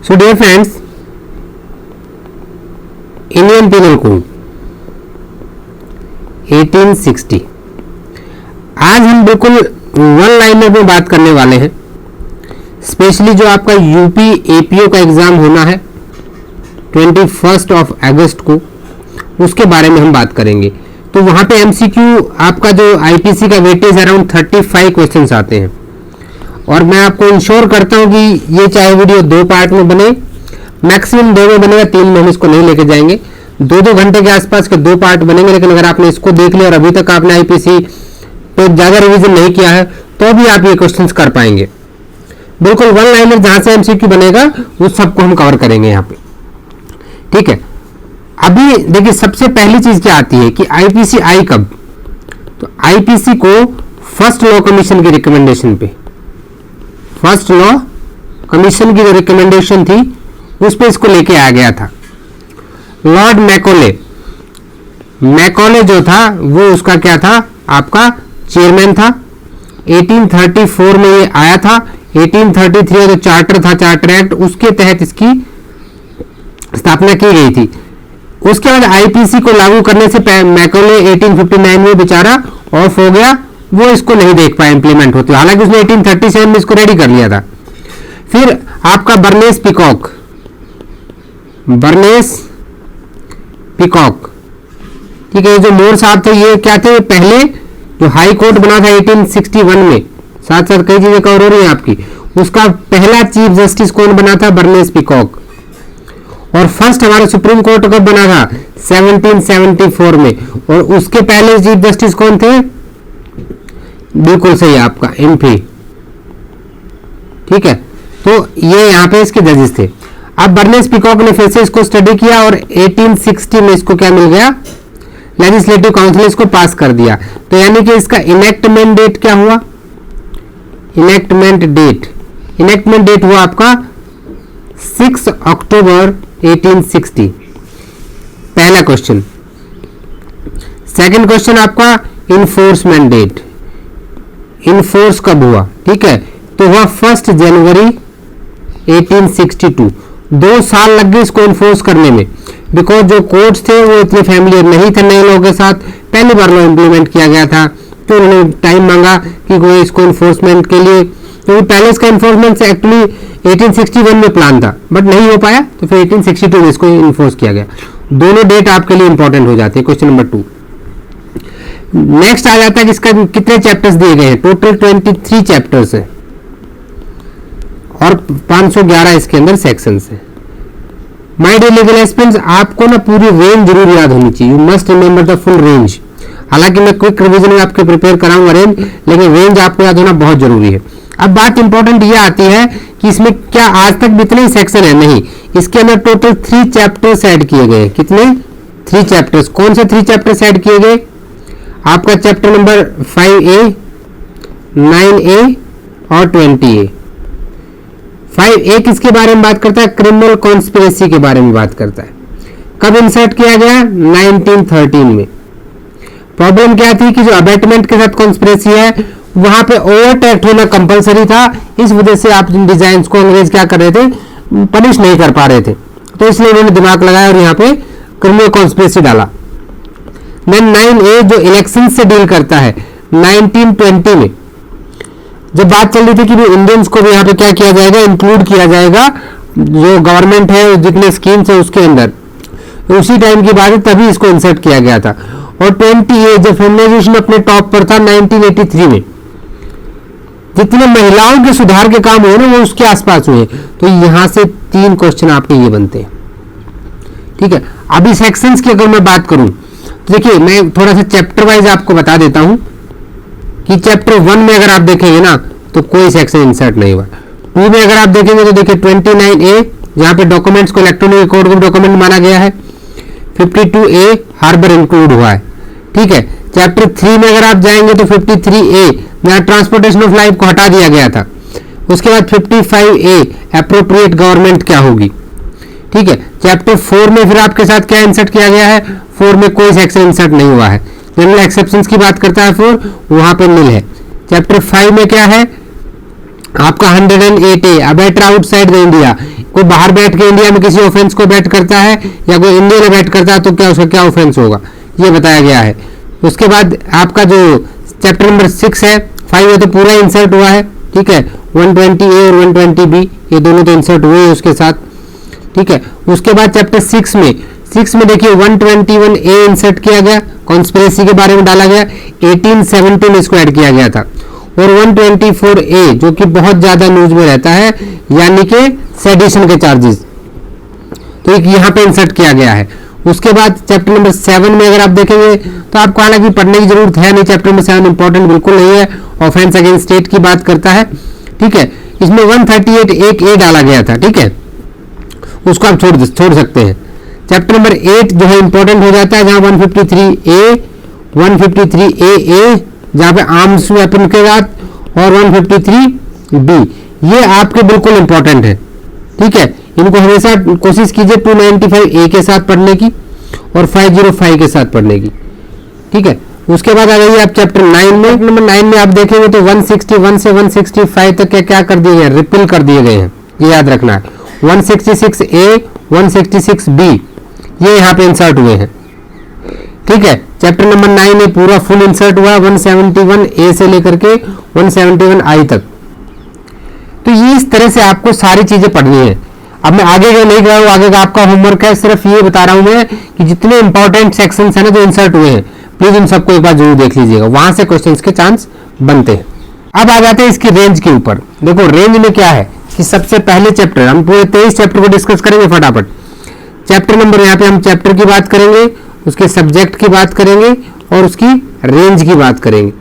So dear friends, Indian Penal Code 1860 आज हम बिल्कुल वन लाइनर में बात करने वाले हैं। स्पेशली जो आपका यूपी एपीओ का एग्जाम होना है 21 अगस्त को, उसके बारे में हम बात करेंगे। तो वहाँ पे एमसीक्यू आपका जो आईपीसी का वेटेज अराउंड 35 क्वेश्चंस आते हैं और मैं आपको इंश्योर करता हूँ कि ये चाहे वीडियो 2 पार्ट में बने, मैक्सिमम 2 में बनेगा, 3 में हम इसको नहीं लेके जाएंगे। 2-2 घंटे के आसपास के 2 पार्ट बनेंगे, लेकिन अगर आपने इसको देख लिया और अभी तक आपने आईपीसी पे ज़्यादा रिवीजन नहीं किया है तो भी आप ये क्वेश्चंस कर पाएंगे। बिल्कुल वन लाइनर जहाँ से एमसीक्यू बनेगा वो सबको हम कवर करेंगे यहाँ पे, ठीक है। अभी देखिए सबसे पहली चीज क्या आती है कि आईपीसी आई कब, तो आईपीसी को फर्स्ट लॉ कमीशन की रिकमेंडेशन पे, फर्स्ट लॉ कमीशन की जो रिकमेंडेशन थी उस पे इसको लेके आ गया था। लॉर्ड मैकॉले जो था वो उसका क्या था, आपका चेयरमैन था। 1834 में ये आया था। 1833 जो चार्टर था, चार्टर एक्ट, उसके तहत इसकी स्थापना की गई थी। उसके बाद आईपीसी को लागू करने से मैकॉले 1859 में बेचारा ऑफ हो गया, वो इसको नहीं देख पाया इंप्लीमेंट होते, हालांकि उसने 1837 में इसको रेडी कर लिया था। फिर आपका बर्नेस पिकॉक, ठीक है। जो मोर साहब थे ये क्या थे, पहले जो हाई कोर्ट बना था 1861 में, साथ साथ कई चीजें कवर हो रही है आपकी, उसका पहला चीफ जस्टिस कौन बना था, बर्नेस पिकॉक। और फर्स्ट हमारा सुप्रीम कोर्ट कब बना था, 1774 में, और उसके पहले चीफ जस्टिस कौन थे, बिल्कुल सही आपका एम्फी, ठीक है। तो ये यहाँ पे इसके जजेस थे। अब बर्नेस पिकॉक ने फिर से इसको स्टडी किया और 1860 में इसको क्या मिल गया, लेजिस्लेटिव काउंसिल इसको पास कर दिया। तो यानी कि इसका इनेक्टमेंट डेट क्या हुआ, इनेक्टमेंट डेट हुआ आपका 6 अक्टूबर 1860, पहला क्वेश्चन। सेकंड क्वेश्चन आपका इन्फोर्समेंट डेट, इन्फोर्स कब हुआ, ठीक है, तो हुआ 1 जनवरी 1862। 2 साल लग गए इसको इन्फोर्स करने में, बिकॉज जो कोर्ट्स थे वो इतने फैमिलियर नहीं थे नए लोगों के साथ, पहली बार लॉ इंप्लीमेंट किया गया था, तो उन्होंने टाइम मांगा कि कोई इसको इन्फोर्समेंट के लिए, तो पहले इसका इन्फोर्समेंट से एक्चुअली 1861 में प्लान था बट नहीं हो पाया, तो फिर 1862 में इसको इन्फोर्स किया गया। दोनों डेट आपके लिए इंपॉर्टेंट हो जाते हैं। क्वेश्चन नंबर 2 नेक्स्ट आ जाता है कि इसका कितने चैप्टर्स दिए गए हैं, टोटल 23 चैप्टर्स है और 511 इसके अंदर सेक्शंस है। माय डियर लीगल एस्पिरेंट्स, आपको ना पूरी रेंज जरूर याद होनी चाहिए, you must remember the full range. हालांकि मैं क्विक रिवीजन में आपके प्रिपेयर कराऊंगा रेंज, लेकिन रेंज आपको याद होना बहुत जरूरी है। अब बात इंपॉर्टेंट ये आती है कि इसमें क्या आज तक भी इतने ही सेक्शन है, नहीं, इसके अंदर टोटल 3 चैप्टर्स ऐड किए गए। कितने, 3 चैप्टर्स। कौन से 3 चैप्टर्स ऐड किए गए, आपका चैप्टर नंबर 5A, 9A और 20A। 5A किसके बारे में बात करता है, क्रिमिनल कॉन्स्पिरेसी के बारे में बात करता है। कब इंसर्ट किया गया, 1913 में। प्रॉब्लम क्या थी कि जो अबेटमेंट के साथ कॉन्स्पिरेसी है वहां पे ओवर एक्ट होना कंपलसरी था, इस वजह से आप जिन डिजाइन को अंग्रेज क्या कर रहे थे, पनिश नहीं कर पा रहे थे, तो इसलिए उन्होंने दिमाग लगाया और यहाँ पे क्रिमिनल कॉन्स्पिरेसी डाला। देन 9A जो इलेक्शन से डील करता है, 1920 में जब बात चल रही थी कि इंडियंस को भी यहाँ पे क्या किया जाएगा, इंक्लूड किया जाएगा, जो गवर्नमेंट है जितने स्कीम्स है उसके अंदर, उसी टाइम की बात है, तभी इसको इंसर्ट किया गया था। और 20A जब फेमिनाइजेशन अपने टॉप पर था 1983 में, जितने महिलाओं के सुधार के काम हुए ना वो उसके आसपास हुए। तो यहां से 3 क्वेश्चन आपके ये बनते हैं, ठीक है। अभी सेक्शंस की अगर मैं बात करूं तो देखिए मैं थोड़ा सा चैप्टर वाइज आपको बता देता हूं कि चैप्टर 1 में अगर आप देखेंगे ना तो कोई सेक्शन इंसर्ट नहीं हुआ। 2 में अगर आप देखेंगे तो देखिए 29A जहां पे डॉक्यूमेंट्स को इलेक्ट्रॉनिक रिकॉर्ड को डॉक्यूमेंट माना गया है, 52A हार्बर इंक्लूड हुआ है, ठीक है। चैप्टर 3 में अगर आप जाएंगे तो 53A जहां ट्रांसपोर्टेशन ऑफ लाइफ को हटा दिया गया था, उसके बाद 55A एप्रोप्रिएट गवर्नमेंट क्या होगी, ठीक है। चैप्टर 4 में फिर आपके साथ क्या इंसर्ट किया गया है, 4 में कोई सेक्शन इंसर्ट नहीं हुआ है, जनरल एक्सेप्शंस की बात करता है 4, वहां पे नील है। चैप्टर 5 में क्या है, आपका 108A abettor outside the India, कोई बाहर बैठ के इंडिया में किसी ऑफेंस को बैट करता है या कोई इंडिया में बैट करता है तो क्या उसका क्या ऑफेंस होगा, ये बताया गया है। उसके बाद आपका जो चैप्टर नंबर 6 है, 5 है तो पूरा इंसर्ट हुआ है, ठीक है। 120A और 120B ये दोनों तो इंसर्ट हुए हैं उसके साथ, ठीक है। उसके बाद चैप्टर 6 में देखिए 121A इंसर्ट किया गया, कॉन्स्पिरेसी के बारे में डाला गया, 1817 इसको ऐड किया गया था, और 124A जो कि बहुत ज्यादा न्यूज में रहता है, यानी कि सेडिशन के चार्जेस, तो एक यहाँ पे इंसर्ट किया गया है। उसके बाद चैप्टर नंबर 7 में अगर आप देखेंगे तो आपको हालांकि पढ़ने की जरूरत है नहीं, चैप्टर नंबर 7 इंपॉर्टेंट बिल्कुल नहीं है, ऑफेंस अगेंस्ट स्टेट की बात करता है, ठीक है। इसमें 138 डाला गया था, ठीक है, उसको आप छोड़ सकते हैं। चैप्टर नंबर 8 जो है इंपॉर्टेंट हो जाता है, जहां 153A जहां पे आर्म्स वेपन के बाद, और 153B ये आपके बिल्कुल इंपॉर्टेंट है, ठीक है। इनको हमेशा कोशिश कीजिए 295A के साथ पढ़ने की और 505 के साथ पढ़ने की, ठीक है। उसके बाद आ जाइए आप चैप्टर 9 में। नंबर 9 में आप देखेंगे तो 161 से 165 तक क्या कर दिए गए, रिपील कर दिए गए हैं, ये याद रखना है। 166A 166B ये यहाँ पे इंसर्ट हुए हैं, ठीक है। चैप्टर नंबर 9 में पूरा फुल इंसर्ट हुआ 171A से लेकर के 171I तक। तो ये इस तरह से आपको सारी चीजें पढ़नी है। अब मैं आगे का नहीं गया हूँ, आगे का आपका होमवर्क है, सिर्फ ये बता रहा हूं मैं कि जितने इंपॉर्टेंट सेक्शंस है ना जो इंसर्ट हुए हैं, प्लीज उन सबको एक बार जरूर देख लीजिएगा, वहां से क्वेश्चंस के चांस बनते हैं। अब आ जाते हैं इसकी रेंज के ऊपर। देखो रेंज में क्या है कि सबसे पहले चैप्टर, हम पूरे 23 चैप्टर को डिस्कस करेंगे फटाफट। चैप्टर नंबर, यहाँ पे हम चैप्टर की बात करेंगे, उसके सब्जेक्ट की बात करेंगे और उसकी रेंज की बात करेंगे।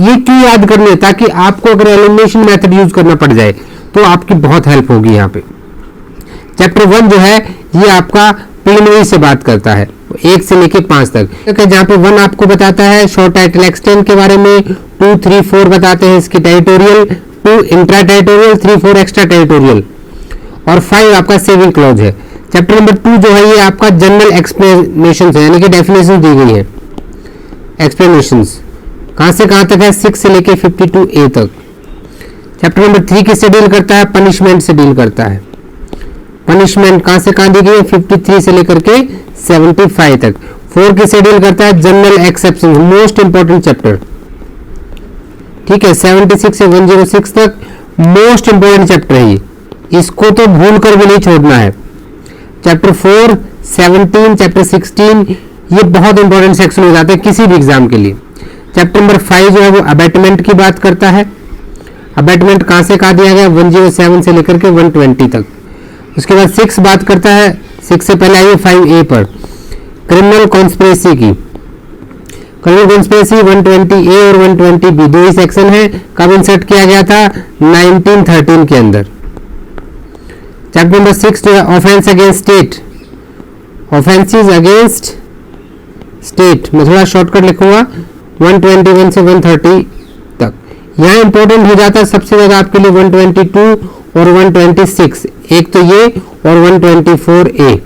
ये क्यों याद करने, ताकि आपको अगर एलिमिनेशन मेथड यूज करना पड़ जाए तो आपकी बहुत हेल्प होगी। यहाँ पे चैप्टर 1 जो है ये आपका प्रीलिमिनरी से बात करता है 1 से लेके 5 तक, जहाँ पे 1 आपको बताता है शॉर्ट टाइटल एक्सटेंड के बारे में, 2, 3, 4 बताते हैं इसकी territorial, 2 intra territorial, 3, 4 extra territorial, और 5 आपका सेविंग क्लॉज है। चैप्टर नंबर 2 जो है ये आपका जनरल एक्सप्लेनेशन है, यानी कि डेफिनेशन दी गई है, एक्सप्लेनेशन कहां से कहां तक है, 6 से लेके 52A तक। चैप्टर नंबर 3 किससे डील करता है, पनिशमेंट से डील करता है। पनिशमेंट कहां से कहां दी गई है, 53 से लेकर के 75 तक। 4 किससे डील करता है, general exception, most important chapter, ठीक है। 76 से 106 तक मोस्ट इंपॉर्टेंट चैप्टर है ये, इसको तो भूल कर भी नहीं छोड़ना है। चैप्टर 4, 17, चैप्टर 16 ये बहुत इंपॉर्टेंट सेक्शन हो जाते हैं किसी भी एग्जाम के लिए। चैप्टर नंबर 5 जो है वो अबैटमेंट की बात करता है। अबैटमेंट कहां से कहा दिया गया, 107 से लेकर के 120 तक। उसके बाद 6 बात करता है, 6 से पहले आइए 5A पर, क्रिमिनल कॉन्स्पिरेसी की। क्रिमिनल कॉन्स्पिरेसी 120A और 120B दो ही सेक्शन है, कब इंसर्ट किया गया था, 1913 के अंदर। चैप्टर नंबर 6 जो है offence against state, offences against state, मैं थोड़ा शॉर्टकट लिखूंगा 121 से 130 तक। यहाँ इंपॉर्टेंट हो जाता है सबसे ज्यादा आपके लिए 122 और 126, एक तो ये और 124A।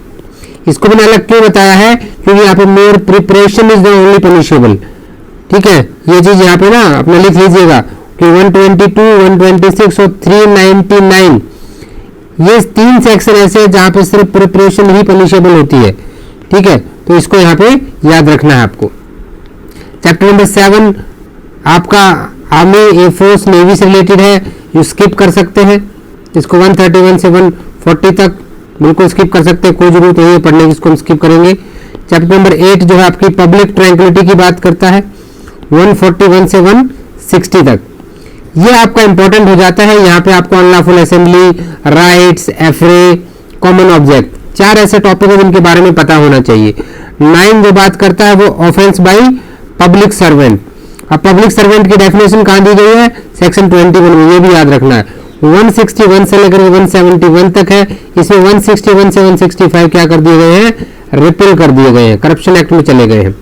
इसको मैंने अलग क्यों बताया है, क्योंकि यहाँ पे more preparation is the only punishable, ठीक है। ये चीज यहाँ पे ना अपना लिख लीजिएगा कि 122, 126 और 399 ये 3 सेक्शन ऐसे हैं जहां पे सिर्फ प्रिपरेशन ही पनिशेबल होती है, ठीक है। तो इसको यहाँ पे याद रखना है आपको। चैप्टर नंबर 7 आपका आर्मी, एयरफोर्स, नेवी से रिलेटेड है, जो स्किप कर सकते हैं इसको। 131 से 140 तक बिल्कुल स्किप कर सकते हैं, कोई जरूरत नहीं है पढ़ने की, इसको हम स्किप करेंगे। चैप्टर नंबर 8 जो है आपकी पब्लिक ट्रैंक्विलिटी की बात करता है, 141 से 160 तक। ये आपका इंपॉर्टेंट हो जाता है। यहाँ पे आपको unlawful assembly, riots, affray, common object, 4 ऐसे टॉपिक है जिनके बारे में पता होना चाहिए। 9 जो बात करता है वो ऑफेंस बाय पब्लिक सर्वेंट। अब पब्लिक सर्वेंट की डेफिनेशन कहाँ दी गई है, सेक्शन 21 में, ये भी याद रखना है। 161 से लेकर 171 तक है, इसमें 161 से 165 क्या कर दिए गए हैं, रिपील कर दिए गए हैं, करप्शन एक्ट में चले गए हैं।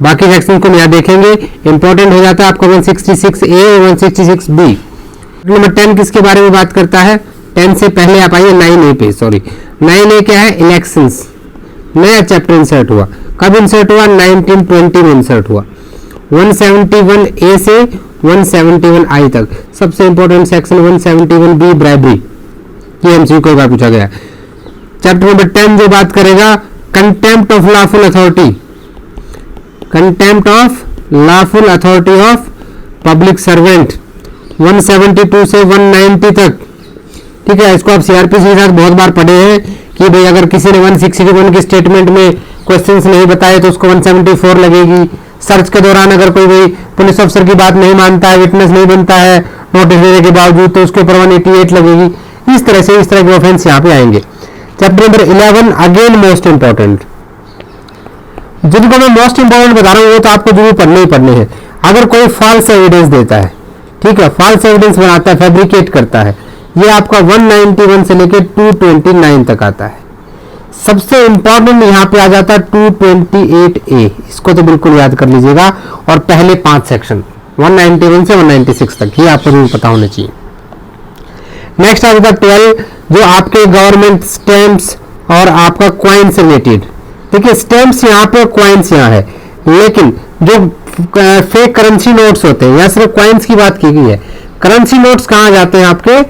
बाकी सेक्शन को यहाँ देखेंगे, इंपॉर्टेंट हो जाता है आपका 166A और 166B। नंबर 10 किसके बारे में बात करता है, 10 से पहले आप आइए 9A पे, सॉरी 9A क्या है, इलेक्शंस, नया चैप्टर इंसर्ट हुआ। कब इंसर्ट हुआ, 1920 में इंसर्ट हुआ। 171A से 171I तक। सबसे इंपॉर्टेंट सेक्शन 171B ब्राइबरी, ये एमसीक्यू कई बार पूछा गया। चैप्टर नंबर 10 जो बात करेगा contempt of lawful authority, contempt of lawful authority of public servant 172 से 190 तक। ठीक है, इसको आप सीआरपीसी के साथ बहुत बार पढ़े हैं कि भाई अगर किसी ने 161 के स्टेटमेंट में क्वेश्चंस नहीं बताए तो उसको 174 लगेगी। सर्च के दौरान अगर कोई भी पुलिस अफसर की बात नहीं मानता है, विटनेस नहीं बनता है नोटिस देने के बावजूद, तो उसके ऊपर 188 लगेगी। इस तरह के ऑफेंस यहाँ पे आएंगे। Chapter number 11 again most important, जिनको मैं मोस्ट इंपॉर्टेंट बता रहा हूँ वो तो आपको जरूर पढ़ने ही पढ़ने हैं। अगर कोई फॉल्स एविडेंस देता है, ठीक है, फॉल्स एविडेंस बनाता है, फैब्रिकेट करता है, ये आपका 191 से लेकर 229 तक आता है। सबसे इंपॉर्टेंट यहाँ पे आ जाता है 228A, इसको तो बिल्कुल याद कर लीजिएगा, और पहले 5 सेक्शन 191 से 196 तक, ये आपको जरूर पता होना चाहिए। नेक्स्ट आ जाता है 12, जो आपके गवर्नमेंट स्टैम्प्स और आपका क्वाइन से रिलेटेड। देखिए स्टैम्प्स यहाँ पे, क्वाइंस यहाँ है, लेकिन जो फेक करेंसी नोट्स होते हैं, या सिर्फ क्वाइंस की बात की गई है। करेंसी नोट्स कहाँ जाते हैं आपके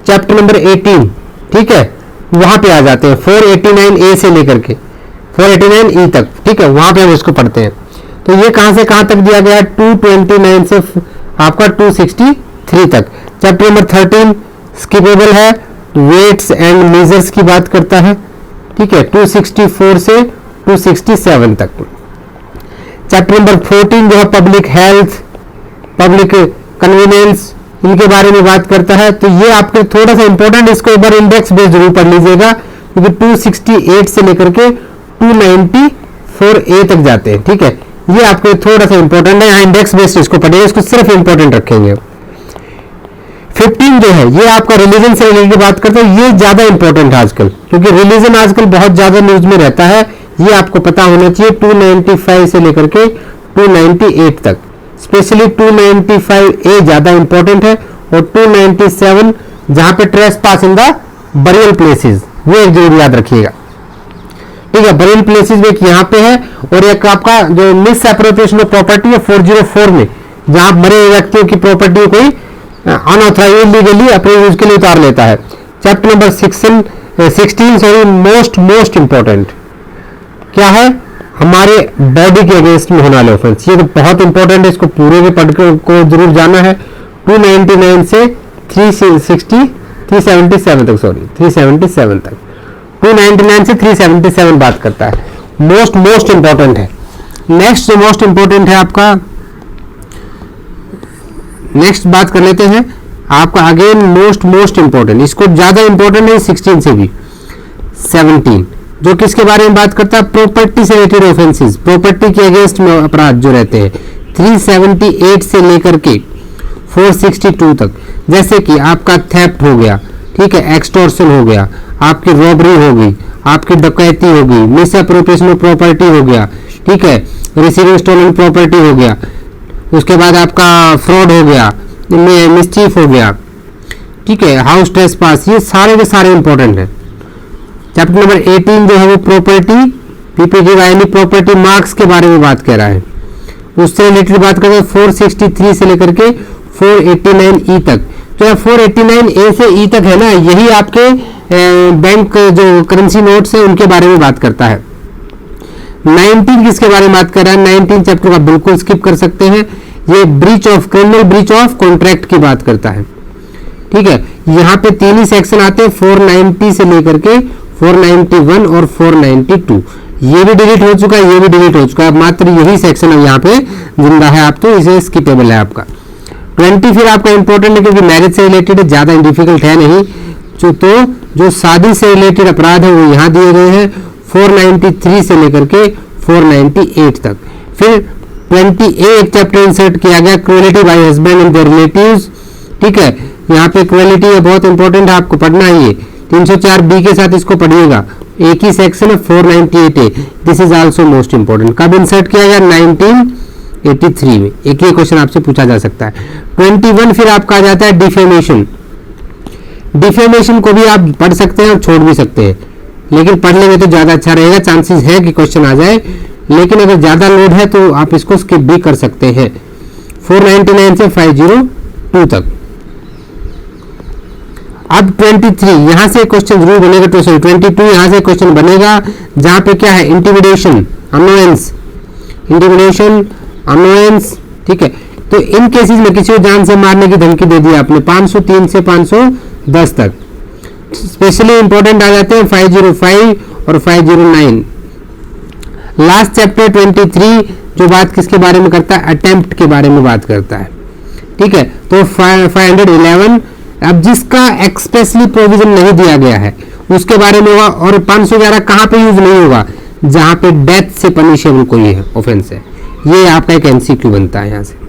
चैप्टर नंबर 18, ठीक है, वहां पे आ जाते हैं 489A से लेकर के 489E तक, ठीक है, वहां पे हम इसको पढ़ते हैं। तो ये कहां से कहां तक दिया गया है, 229 से आपका 263 तक। चैप्टर नंबर 13 स्किपेबल है, वेट्स एंड मेजर्स की बात करता है, ठीक है, 264 से 267 तक। चैप्टर नंबर 14 जो है पब्लिक हेल्थ, पब्लिक कन्वीनियंस, इनके बारे में बात करता है। तो ये आपके थोड़ा सा इंपॉर्टेंट, इसको एक बार इंडेक्स बेस जरूर पढ़ लीजिएगा, क्योंकि 268 से लेकर के 294A तक जाते हैं, ठीक है, ये आपके थोड़ा सा इंपॉर्टेंट है, यहाँ इंडेक्स बेस्ड इसको पढ़िएगा, इसको सिर्फ इंपॉर्टेंट रखेंगे। 15 जो है ये आपका रिलीजन से रिलेटेड बात करते हैं, ये ज्यादा इंपॉर्टेंट है आजकल, क्योंकि रिलीजन आजकल बहुत ज्यादा न्यूज में रहता है, ये आपको पता होना चाहिए। 295 से लेकर के 298 तक, स्पेशली 295A ज्यादा इंपॉर्टेंट है, और 297 जहां पे trespass in the burial places, वो एक जरूर याद रखिएगा, ठीक है। बरियल प्लेसेस में एक यहाँ पे है, और एक आपका जो मिस एप्रोप्रिएशन ऑफ प्रॉपर्टी है 404 में, जहां मरे हुए व्यक्तियों की प्रॉपर्टी कोई अनऑथराइज्ड लीगली अपने यूज के लिए उतार लेता है। Chapter number 16 sorry most important क्या है, हमारे बॉडी के अगेंस्ट में होने वाले ऑफेंस, ये तो बहुत इंपॉर्टेंट है, इसको पूरे में पढ़ को जरूर जाना है। 299 से 377 तक, सॉरी 377 तक, 299 से 377 बात करता है, मोस्ट इंपॉर्टेंट है। नेक्स्ट जो मोस्ट इंपॉर्टेंट है आपका, नेक्स्ट बात कर लेते हैं आपका अगेन मोस्ट इंपॉर्टेंट, इसको ज्यादा इंपॉर्टेंट है 16 से भी। 17 जो किसके बारे में बात करता है, प्रॉपर्टी से रिलेटेड ऑफेंसेस, प्रॉपर्टी के अगेंस्ट में अपराध जो रहते हैं, 378 से लेकर के 462 तक। जैसे कि आपका थेफ्ट हो गया, ठीक है, एक्सटॉर्शन हो गया, आपकी रॉबरी हो गई, आपकी डकैती हो गई, मिस एप्रोप्रिएशन ऑफ प्रॉपर्टी हो गया, ठीक है, रिसीविंग स्टोलन प्रॉपर्टी हो गया, उसके बाद आपका फ्रॉड हो गया, मिसचीफ हो गया, ठीक है, हाउस ट्रेसपास, ये सारे के सारे इंपॉर्टेंट है। चैप्टर नंबर 18 जो है वो प्रॉपर्टी पीपीटी यानी प्रॉपर्टी मार्क्स के बारे में बात कर रहा है, उससे रिलेटेड बात करते हैं 463 से लेकर के 489E तक। तो 489A से E तक है ना, यही आपके बैंक जो करेंसी नोट्स है उनके बारे में बात करता है। 19 किसके बारे में बात कर रहा है, 19 चैप्टर का बिल्कुल स्किप कर सकते हैं, ये क्रिमिनल ब्रीच ऑफ कॉन्ट्रैक्ट की बात करता है, ठीक है। यहाँ पे 3 ही सेक्शन आते हैं, 490 से लेकर के 491 और 492, ये भी डिलीट हो चुका है, ये भी डिलीट हो चुका है, मात्र यही सेक्शन अब यहाँ पे जिंदा है, आप तो इसे स्किपेबल है आपका। 20 फिर आपका इंपॉर्टेंट है क्योंकि मैरिज से रिलेटेड है, ज्यादा डिफिकल्ट है नहीं, जो शादी से रिलेटेड अपराध है वो यहाँ दिए गए हैं 493 से लेकर के 498 तक। फिर 20A एक चैप्टर इंसर्ट किया गया, cruelty by husband and their relatives, ठीक है, यहाँ पे क्रुएलिटी है, बहुत इंपॉर्टेंट है, आपको पढ़ना है ये। 304B के साथ इसको पढ़िएगा, एक ही सेक्शन है 498A, this is also most important. कब इंसर्ट किया गया, 1983 में, एक ही क्वेश्चन आपसे पूछा जा सकता है। 21 फिर आपका आ जाता है डिफेमेशन। डिफेमेशन को भी आप पढ़ सकते हैं और छोड़ भी सकते हैं, लेकिन पढ़ लेंगे तो ज्यादा अच्छा रहेगा, चांसेस है कि क्वेश्चन आ जाए, लेकिन अगर ज्यादा लोड है तो आप इसको स्किप भी कर सकते हैं। 499 से 502 तक। अब 23 यहां से क्वेश्चन जरूर बनेगा, तो 22 यहां से क्वेश्चन बनेगा जहां पे क्या है, इंटिमिडेशन, अनोएंस, इंटिमिडेशन, अनोएंस, ठीक है। तो इन केसेस में किसी को जान से मारने की धमकी दे दी आपने 503 से 510 तक। स्पेशली इंपॉर्टेंट आ जाते हैं 505 और 509। लास्ट चैप्टर 23 जो बात किसके बारे में करता है, अटेम्प्ट के बारे में बात करता है, ठीक है। तो 511 अब जिसका एक्सप्रेसली प्रोविजन नहीं दिया गया है उसके बारे में होगा। और 511 कहां पे यूज नहीं होगा, जहां पे डेथ से पनिशेबल कोई है ऑफेंस है। ये आपका एक एमसीक्यू बनता है यहां से।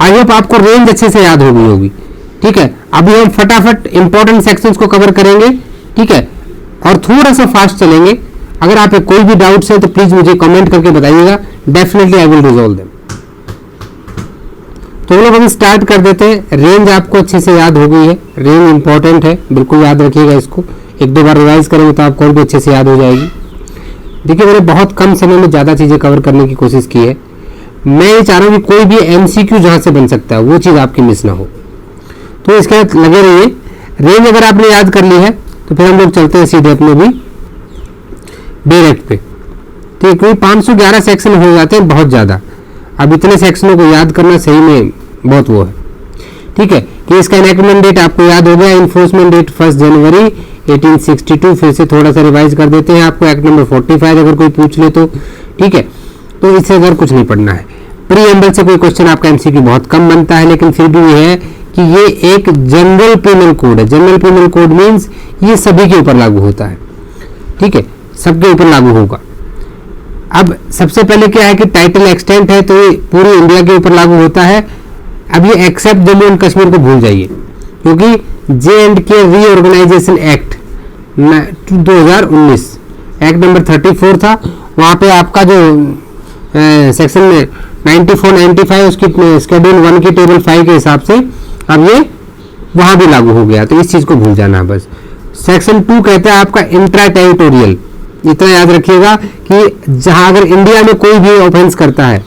आई होप आपको रेंज अच्छे से याद हो गई होगी, ठीक है। अभी हम फटाफट इंपॉर्टेंट सेक्शंस को कवर करेंगे, ठीक है, और थोड़ा सा फास्ट चलेंगे। अगर आप कोई भी डाउट्स है तो प्लीज मुझे कमेंट करके बताइएगा, definitely I will resolve them. तो हम लोग अभी स्टार्ट कर देते हैं। रेंज आपको अच्छे से याद हो गई है, रेंज इंपॉर्टेंट है, बिल्कुल याद रखिएगा इसको। एक दो बार रिवाइज करेंगे तो आपको और भी अच्छे से याद हो जाएगी। देखिए मैंने बहुत कम समय में ज़्यादा चीज़ें कवर करने की कोशिश की है। मैं ये चाह रहा हूँ कि कोई भी एमसीक्यू जहाँ से बन सकता है वो चीज़ आपकी मिस ना हो, तो इसके साथ लगे रहिए। रेंज अगर आपने याद कर ली है तो फिर हम लोग चलते हैं सीधे अपने भी डायरेक्ट पे, ठीक है। क्योंकि 511 सेक्शन हो जाते हैं बहुत ज़्यादा। अब इतने सेक्शनों को याद करना सही में बहुत वो है, ठीक है। कि इसका एनैक्टमेंट डेट आपको याद हो गया, इन्फोर्समेंट डेट 1 जनवरी 1862। फिर से थोड़ा सा रिवाइज कर देते हैं आपको, एक्ट नंबर 45 अगर कोई पूछ ले तो, ठीक है। तो इससे अगर कुछ नहीं पढ़ना है। प्रीएम्बल से कोई क्वेश्चन आपका एमसीक्यू बहुत कम बनता है, लेकिन फिर भी ये है कि ये एक जनरल पेनल कोड है। जनरल पेनल कोड मीन्स ये सभी के ऊपर लागू होता है, ठीक है, सबके ऊपर लागू होगा। अब सबसे पहले क्या है कि टाइटल एक्सटेंट है तो ये पूरी इंडिया के ऊपर लागू होता है। अब ये एक्सेप्ट जम्मू एंड कश्मीर को भूल जाइए, क्योंकि J&K reorganisation act 2019 act number 34 था। वहाँ पे आपका जो सेक्शन में 94-95 उसकी शेड्यूल 1 की टेबल 5 के हिसाब से अब ये वहाँ भी लागू हो गया, तो इस चीज़ को भूल जाना है बस। सेक्शन 2 कहता है आपका इंट्रा टेरिटोरियल। इतना याद रखिएगा कि जहां अगर इंडिया में कोई भी ऑफेंस करता है,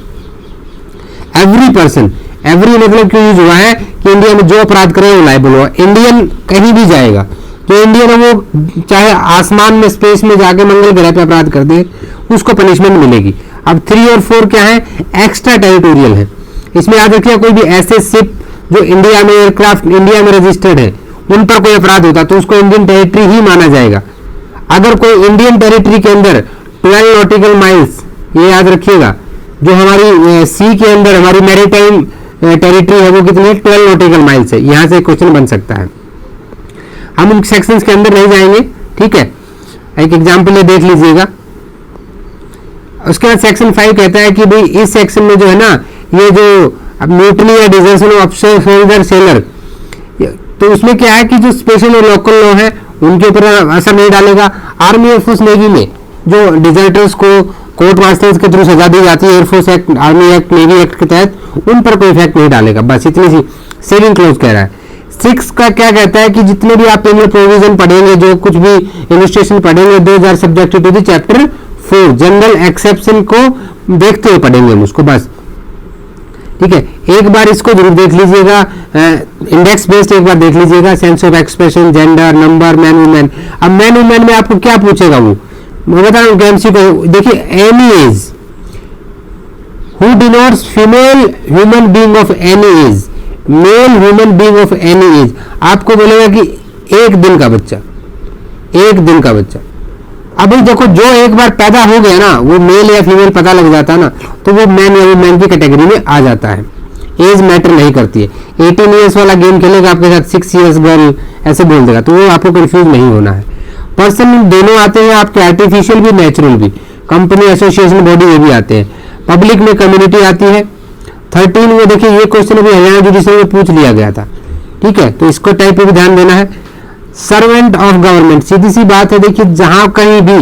एवरी पर्सन, एवरी मतलब क्यों यूज हुआ है कि इंडिया में जो अपराध करे वो लायबल हुआ। इंडियन कहीं भी जाएगा तो इंडियन वो चाहे आसमान में स्पेस में जाके मंगल ग्रह पे अपराध कर दे उसको पनिशमेंट मिलेगी। अब 3 और 4 क्या है, एक्स्ट्रा टेरिटोरियल है। इसमें याद रखिएगा कोई भी ऐसे शिप जो इंडिया में एयरक्राफ्ट इंडिया में रजिस्टर्ड है उन पर कोई अपराध होता तो उसको इंडियन टेरिटरी ही माना जाएगा। अगर कोई इंडियन टेरिटरी के अंदर 12 नॉटिकल माइल्स, ये याद रखिएगा, जो हमारी सी के अंदर हमारी मैरीटाइम टेरिटरी है वो कितनी है, 12 नॉटिकल माइल्स है। यहां से क्वेश्चन बन सकता है। हम उन सेक्शंस के अंदर नहीं जाएंगे, ठीक है। एक एग्जांपल ये देख लीजिएगा। उसके बाद सेक्शन 5 कहता है कि भाई इस सेक्शन में जो है ना, ये जो म्यूटनी या डिजर्शन ऑफ ऑफिसर सेलर, तो उसमें क्या है कि जो स्पेशल और लोकल लॉ है उनके ऊपर असर नहीं डालेगा। आर्मी एयरफोर्स नेवी में जो डिजर्टर्स को कोर्ट मार्शल्स के थ्रू सजा दी जाती है air force act, army act, navy act के तहत, उन पर कोई इफेक्ट नहीं डालेगा। बस इतनी सी सेविंग क्लोज कह रहा है। 6 का क्या कहता है कि जितने भी आप पेनल प्रोविजन पढ़ेंगे, जो कुछ भी इन्वेस्टिगेशन पढ़ेंगे, though are subjected to the chapter 4 general exception को देखते हुए पढ़ेंगे हम उसको, बस, ठीक है। एक बार इसको जरूर देख लीजिएगा, इंडेक्स बेस्ड एक बार देख लीजिएगा, sense of expression, gender, number, man women. अब मैन वुमेन में आपको क्या पूछेगा वो, मैं बता रहा हूँ एमसी को। देखिए any age who denotes female human being of any age, male human being of any age. आपको बोलेगा कि एक दिन का बच्चा, एक दिन का बच्चा। अब देखो जो एक बार पैदा हो गया ना, वो मेल या फीमेल पता लग जाता है ना, तो वो मैन या वुमेन की कैटेगरी में आ जाता है। एज मैटर नहीं करती है। 18 ईयर्स वाला गेम खेलेगा आपके साथ 6 ईयर्स गर्ल ऐसे बोल देगा, तो वो आपको कंफ्यूज नहीं होना है। पर्सन दोनों आते हैं आपके, आर्टिफिशियल भी नेचुरल भी, कंपनी एसोसिएशन बॉडी ये भी आते हैं, पब्लिक में कम्युनिटी आती है। 13 में देखिए ये क्वेश्चन अभी हरियाणा जुडिशरी में पूछ लिया गया था, ठीक है, तो इसको टाइप पे भी ध्यान देना है। सर्वेंट ऑफ गवर्नमेंट, सीधी सी बात है, देखिए जहां कहीं भी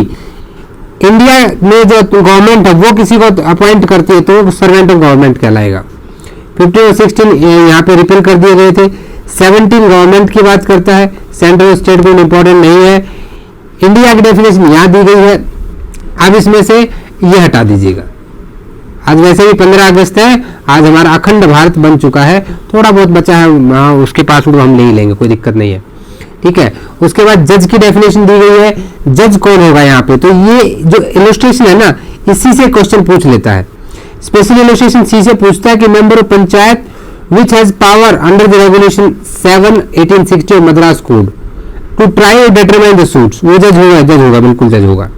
इंडिया में जो गवर्नमेंट है वो किसी को अपॉइंट करती है तो वो सर्वेंट ऑफ गवर्नमेंट कहलाएगा। 15 और 16 यहाँ पे रिपील कर दिए गए थे। 17 गवर्नमेंट की बात करता है, सेंट्रल स्टेट को इंपॉर्टेंट नहीं है। इंडिया की डेफिनेशन यहाँ दी गई है। अब इसमें से ये हटा दीजिएगा। आज वैसे भी 15 अगस्त है, आज हमारा अखंड भारत बन चुका है, थोड़ा बहुत बचा है उसके पास हम ले ही लेंगे, कोई दिक्कत नहीं है। ठीक है। उसके बाद जज की डेफिनेशन दी गई है, जज कौन होगा यहाँ पे, तो ये जो इलस्ट्रेशन है ना, इसी से क्वेश्चन पूछ लेता है। स्पेशल इलस्ट्रेशन सी से पूछता है कि member of panchayat which has power under the regulation 7/1860 of Madras code to try और डिटरमाइन द सूट्स, वो जज होगा, बिल्कुल जज होगा।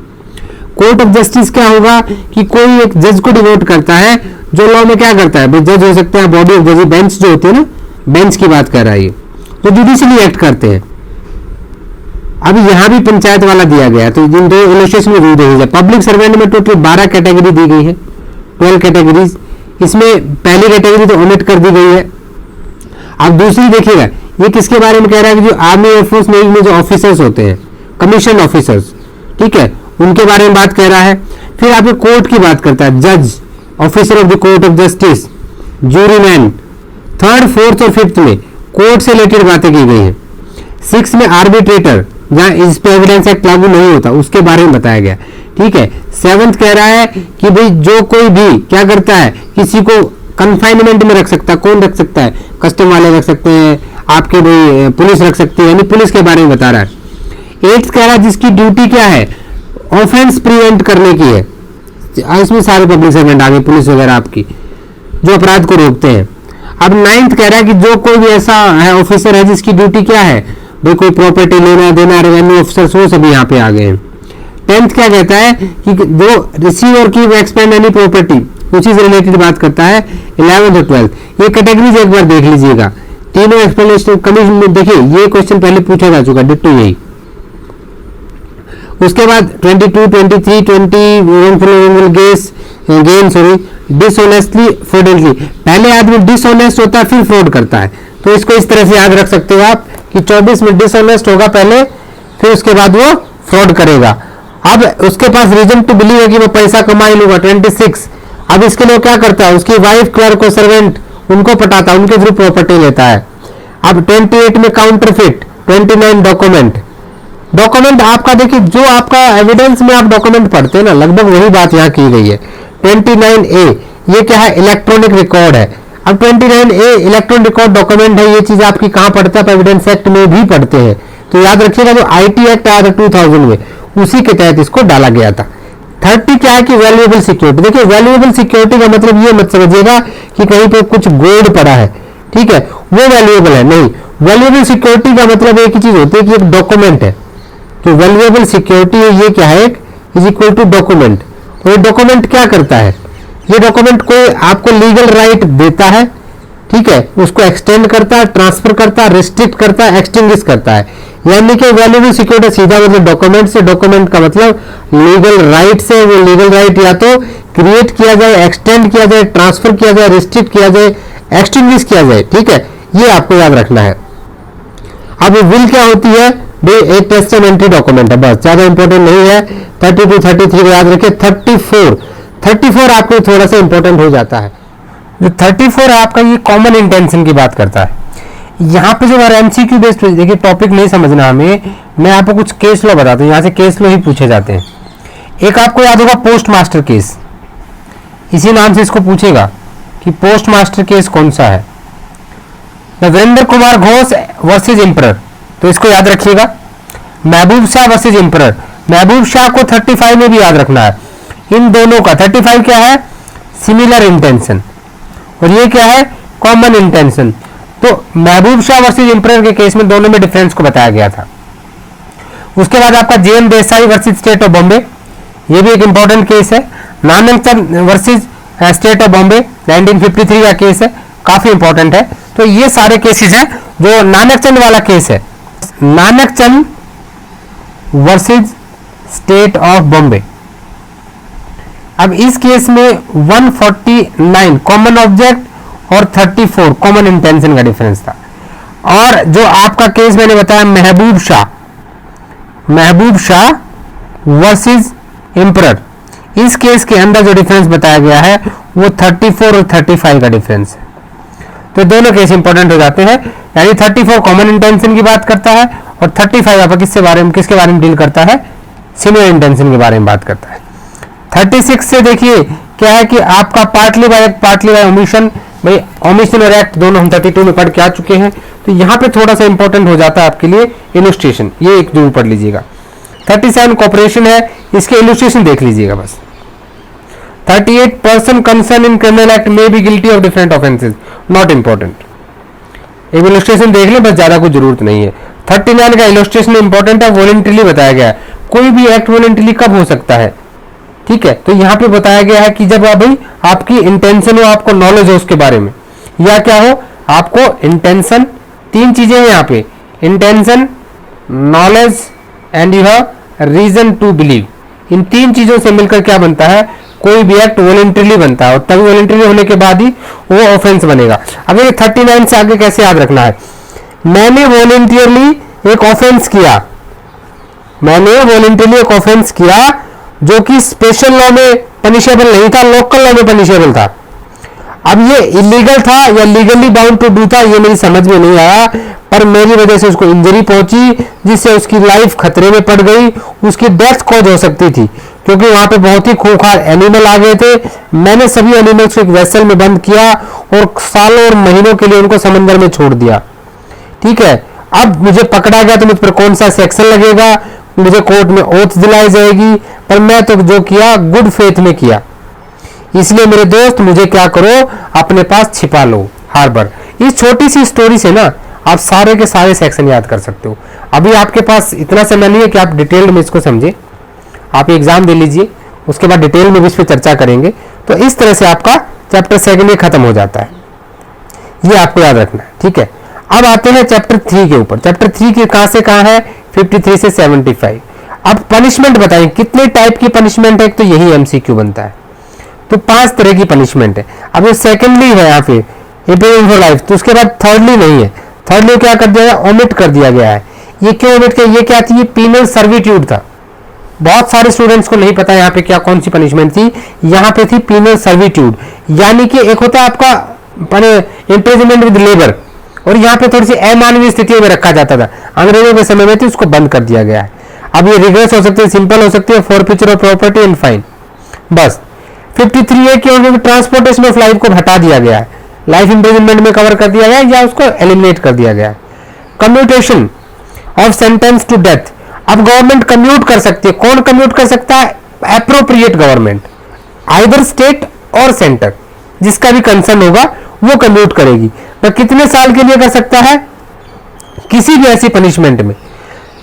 कोर्ट ऑफ जस्टिस क्या होगा कि कोई एक जज को डिवोट करता है, जो लॉ में क्या करता है, जज हो सकते हैं, बॉडी ऑफ जज, बेंच जो होते हैं ना, बेंच की बात कर रहा है ये, तो जुडिशली एक्ट करते हैं। अब यहाँ भी पंचायत वाला दिया गया है, तो इन दो इलस्ट्रेशन में रूल देखिए। पब्लिक सर्वेंट में टोटल 12 कैटेगरी दी गई है, 12 कैटेगरीज। इसमें पहली कैटेगरी तो ओमिट कर दी गई है। अब दूसरी देखिएगा, ये किसके बारे में कह रहा है कि जो आर्मी एयरफोर्स नेवी में जो ऑफिसर्स होते हैं, कमीशन ऑफिसर्स, ठीक है, उनके बारे में बात कह रहा है। फिर आपके कोर्ट की बात करता है, जज, officer of the court of justice, juryman. Third, fourth और फिफ्थ में कोर्ट से रिलेटेड बातें की गई हैं। 6 में आर्बिट्रेटर, जहां इस पे एविडेंस एक्ट लागू नहीं होता, उसके बारे में बताया गया, ठीक है। 7th कह रहा है कि भाई जो कोई भी क्या करता है, किसी को कंफाइनमेंट में रख सकता है, कौन रख सकता है, कस्टम वाले रख सकते हैं, आपके भाई पुलिस रख सकती है, यानी पुलिस के बारे में बता रहा है। 8th कह रहा है जिसकी ड्यूटी क्या है, ऑफेंस प्रिवेंट करने की है। इसमें सारे पब्लिक सर्वेंट आ गए, पुलिस वगैरह आपकी, जो अपराध को रोकते हैं। अब 9th कह रहा है कि जो कोई भी ऐसा है ऑफिसर है जिसकी ड्यूटी क्या है, भाई कोई प्रॉपर्टी लेना देना, रेवेन्यू ऑफिसर्स, वो सभी यहाँ पे आ गए हैं। 10th क्या कहता है कि जो रिसीव और कीप एक्सपेंड एनी प्रॉपर्टी, उसी से रिलेटेड बात करता है। 11th और 12th ये कैटेगरीज एक बार देख लीजिएगा, तीनों एक्सप्लेनेशन कमीशन में देखिए, ये क्वेश्चन पहले पूछा जा चुका, डिट्टो यही। उसके बाद 22, 23, 20 डिसऑनेस्टली फ्रॉडुलेंटली, पहले आदमी डिसऑनेस्ट होता है फिर फ्रॉड करता है, तो इसको इस तरह से याद रख सकते हो आप कि 24 में डिसऑनेस्ट होगा पहले, फिर उसके बाद वो फ्रॉड करेगा। अब उसके पास रीजन टू बिलीव है कि वो पैसा कमा ही लूंगा, 26। अब इसके लिए क्या करता है, उसकी वाइफ, क्लर्क और सर्वेंट, उनको पटाता है, उनके थ्रू प्रॉपर्टी लेता है। अब 28 में काउंटरफिट, 29 डॉक्यूमेंट आपका देखिए, जो आपका एविडेंस में आप डॉक्यूमेंट पढ़ते हैं ना, लगभग वही बात यहाँ की गई है। 29A ये क्या है, इलेक्ट्रॉनिक रिकॉर्ड है। अब 29A इलेक्ट्रॉनिक रिकॉर्ड डॉक्यूमेंट है, ये चीज आपकी कहाँ पढ़ता है, एविडेंस एक्ट में भी पढ़ते हैं, तो याद रखिएगा जो IT एक्ट आया था 2000 में, उसी के तहत इसको डाला गया था। 30 क्या है कि वैल्यूएबल सिक्योरिटी, देखिए वैल्यूएबल सिक्योरिटी का मतलब ये मत समझिएगा कि कहीं पे कुछ गोल्ड पड़ा है, ठीक है, वो वैल्यूएबल है, नहीं। वैल्यूएबल सिक्योरिटी का मतलब एक ही चीज होती है कि एक डॉक्यूमेंट है, जो वैल्यूएबल सिक्योरिटी है ये क्या है, इज इक्वल टू डॉक्यूमेंट। और डॉक्यूमेंट क्या करता है, ये डॉक्यूमेंट कोई आपको लीगल राइट देता है, ठीक है, उसको एक्सटेंड करता है, ट्रांसफर करता है, रिस्ट्रिक्ट करता है, एक्सटिंग्विश करता है। यानी कि वैल्यूएबल सिक्योरिटी सीधा मतलब डॉक्यूमेंट से, डॉक्यूमेंट का मतलब लीगल राइट से। वो लीगल राइट या तो क्रिएट किया जाए, एक्सटेंड किया जाए, ट्रांसफर किया जाए, रिस्ट्रिक्ट किया जाए, एक्सटिंग्विश किया जाए, ठीक है, ये आपको याद रखना है। अब विल क्या होती है, एक टेस्टामेंट्री डॉक्यूमेंट है, बस, ज्यादा इंपॉर्टेंट नहीं है। 32, 33 याद रखिए। 34 आपको थोड़ा सा इंपॉर्टेंट हो जाता है। जो 34 है आपका, ये कॉमन इंटेंशन की बात करता है। यहाँ पे जो MCQ बेस्ड, देखिए टॉपिक नहीं समझना हमें, मैं आपको कुछ केस लॉ बताता हूँ, यहाँ से केस लॉ ही पूछे जाते हैं। एक आपको याद होगा पोस्ट मास्टर केस, इसी नाम से इसको पूछेगा कि पोस्ट मास्टर केस कौन सा है, वीरेंद्र कुमार घोष वर्सेज एम्परर, तो इसको याद रखिएगा। महबूब शाह वर्सेज एम्परर, महबूब शाह को 35 में भी याद रखना है। इन दोनों का 35 क्या है, सिमिलर इंटेंशन, और ये क्या है, कॉमन इंटेंशन। तो महबूब शाह वर्सेज एम्परर के केस में दोनों में डिफरेंस को बताया गया था। उसके बाद आपका JM Desai versus state of Bombay, ये भी एक इंपॉर्टेंट केस है। Nanak Chand versus state of Bombay 1953 का केस है, काफी इंपॉर्टेंट है। तो ये सारे केसेस हैं। जो नानक चंद वाला केस है, Nanak Chand versus state of Bombay, अब इस केस में 149 कॉमन ऑब्जेक्ट और 34 कॉमन इंटेंशन का डिफरेंस था। और जो आपका केस मैंने बताया महबूब शाह वर्सेज एम्परर, इस केस के अंदर जो डिफरेंस बताया गया है वो 34 और 35 का डिफरेंस है। तो दोनों केस इंपॉर्टेंट हो जाते हैं, यानी 34 कॉमन इंटेंशन की बात करता है और 35 आपका किसके बारे में डील करता है, सिमिलर इंटेंशन के बारे में बात करता है। 36 से देखिए क्या है कि आपका पार्टली बाय ओमिशन भाई ओमिशन और एक्ट दोनों हम 32 में पढ़ के आ चुके हैं, तो यहाँ पे थोड़ा सा इंपॉर्टेंट हो जाता है आपके लिए इलस्ट्रेशन, ये एक जरूर पढ़ लीजिएगा। 37 कॉपरेशन है, इसके इलस्ट्रेशन देख लीजिएगा बस। 38 person concern in criminal act may be guilty of different offences, not important, एक इलस्ट्रेशन देख ले बस, ज्यादा कुछ जरूरत नहीं है। 39 का इलस्ट्रेशन इंपॉर्टेंट है, वॉलंटरीली बताया गया है, कोई भी एक्ट वॉलंटरीली कब हो सकता है, ठीक है। तो यहाँ पे बताया गया है कि जब भाई आपकी इंटेंशन हो, आपको नॉलेज हो उसके बारे में, या क्या हो, आपको इंटेंशन, तीन चीजें हैं यहाँ पे, intention, knowledge and you have reason to believe, इन तीन चीजों से मिलकर क्या बनता है, कोई भी एक्ट वॉलंटरीली बनता है, और तभी वॉलंटरी होने के बाद ही वो ऑफेंस बनेगा। अब ये 39 से आगे कैसे याद रखना है, मैंने वॉलंटियरली एक ऑफेंस किया, मैंने वॉलंटरीली एक ऑफेंस किया जो कि स्पेशल लॉ में पनिशेबल नहीं था, लोकल लॉ में पनिशेबल था। अब ये इलीगल था या लीगली बाउंड टू डू था, ये मेरी समझ में नहीं आया, पर मेरी वजह से उसको इंजरी पहुंची, जिससे उसकी लाइफ खतरे में पड़ गई, उसकी डेथ कॉज हो सकती थी, क्योंकि वहां पे बहुत ही खूंखार एनिमल आ गए थे। मैंने सभी एनिमल्स को एक वेसल में बंद किया और सालों और महीनों के लिए उनको समंदर में छोड़ दिया, ठीक है। अब मुझे पकड़ा गया तो मुझ पर कौन सा सेक्शन लगेगा, मुझे कोर्ट में ओथ दिलाई जाएगी, पर मैं तो जो किया गुड फेथ में किया। इसलिए मेरे दोस्त मुझे क्या करो, अपने पास छिपा लो हार्बर। इस छोटी सी स्टोरी से ना आप सारे के सारे सेक्शन याद कर सकते हो। अभी आपके पास इतना समय नहीं है कि आप डिटेल में इसको समझे, आप एग्जाम दे लीजिए, उसके बाद डिटेल में भी इस पर चर्चा करेंगे। तो इस तरह से आपका चैप्टर 2 खत्म हो जाता है, ये आपको याद रखना है, ठीक है। अब आते हैं चैप्टर 3 के ऊपर। चैप्टर 3 के कहां से कहां है, 53 से 75। अब पनिशमेंट बताएं, कितने टाइप की पनिशमेंट है, तो यही एमसीक्यू बनता है। तो 5 तरह की पनिशमेंट है। अब ये सेकेंडली है यहाँ पे इम्प्रिजनमेंट फॉर लाइफ, तो उसके बाद थर्डली नहीं है। थर्डली क्या कर दिया गया, ओमिट कर दिया गया है। ये क्यों ओमिट किया, ये क्या थी, ये पीनल सर्विट्यूड था। बहुत सारे स्टूडेंट्स को नहीं पता यहाँ पे क्या कौन सी पनिशमेंट थी, यहाँ पे थी पीनल सर्विट्यूड, यानी कि एक होता है आपका इम्प्रिजनमेंट विद लेबर, और यहाँ पे थोड़ी सी अमानवीय स्थितियों में रखा जाता था, अंग्रेजों के समय में थी, उसको बंद कर दिया गया है। अब ये रिग्रेस हो सकती है, सिंपल हो सकती है, forfeiture of property and fine, बस। 53 है कि ट्रांसपोर्टेशन ऑफ लाइफ को हटा दिया गया है, लाइफ इंप्रिजनमेंट में कवर कर दिया गया है या उसको एलिमिनेट कर दिया गया है। Commutation of sentence to death, अब गवर्नमेंट कम्यूट कर सकती है, कौन कम्यूट कर सकता है, एप्रोप्रिएट गवर्नमेंट, आइदर स्टेट और सेंटर, जिसका भी कंसर्न होगा वो कम्यूट करेगी। तो कितने साल के लिए कर सकता है, किसी भी ऐसी पनिशमेंट में,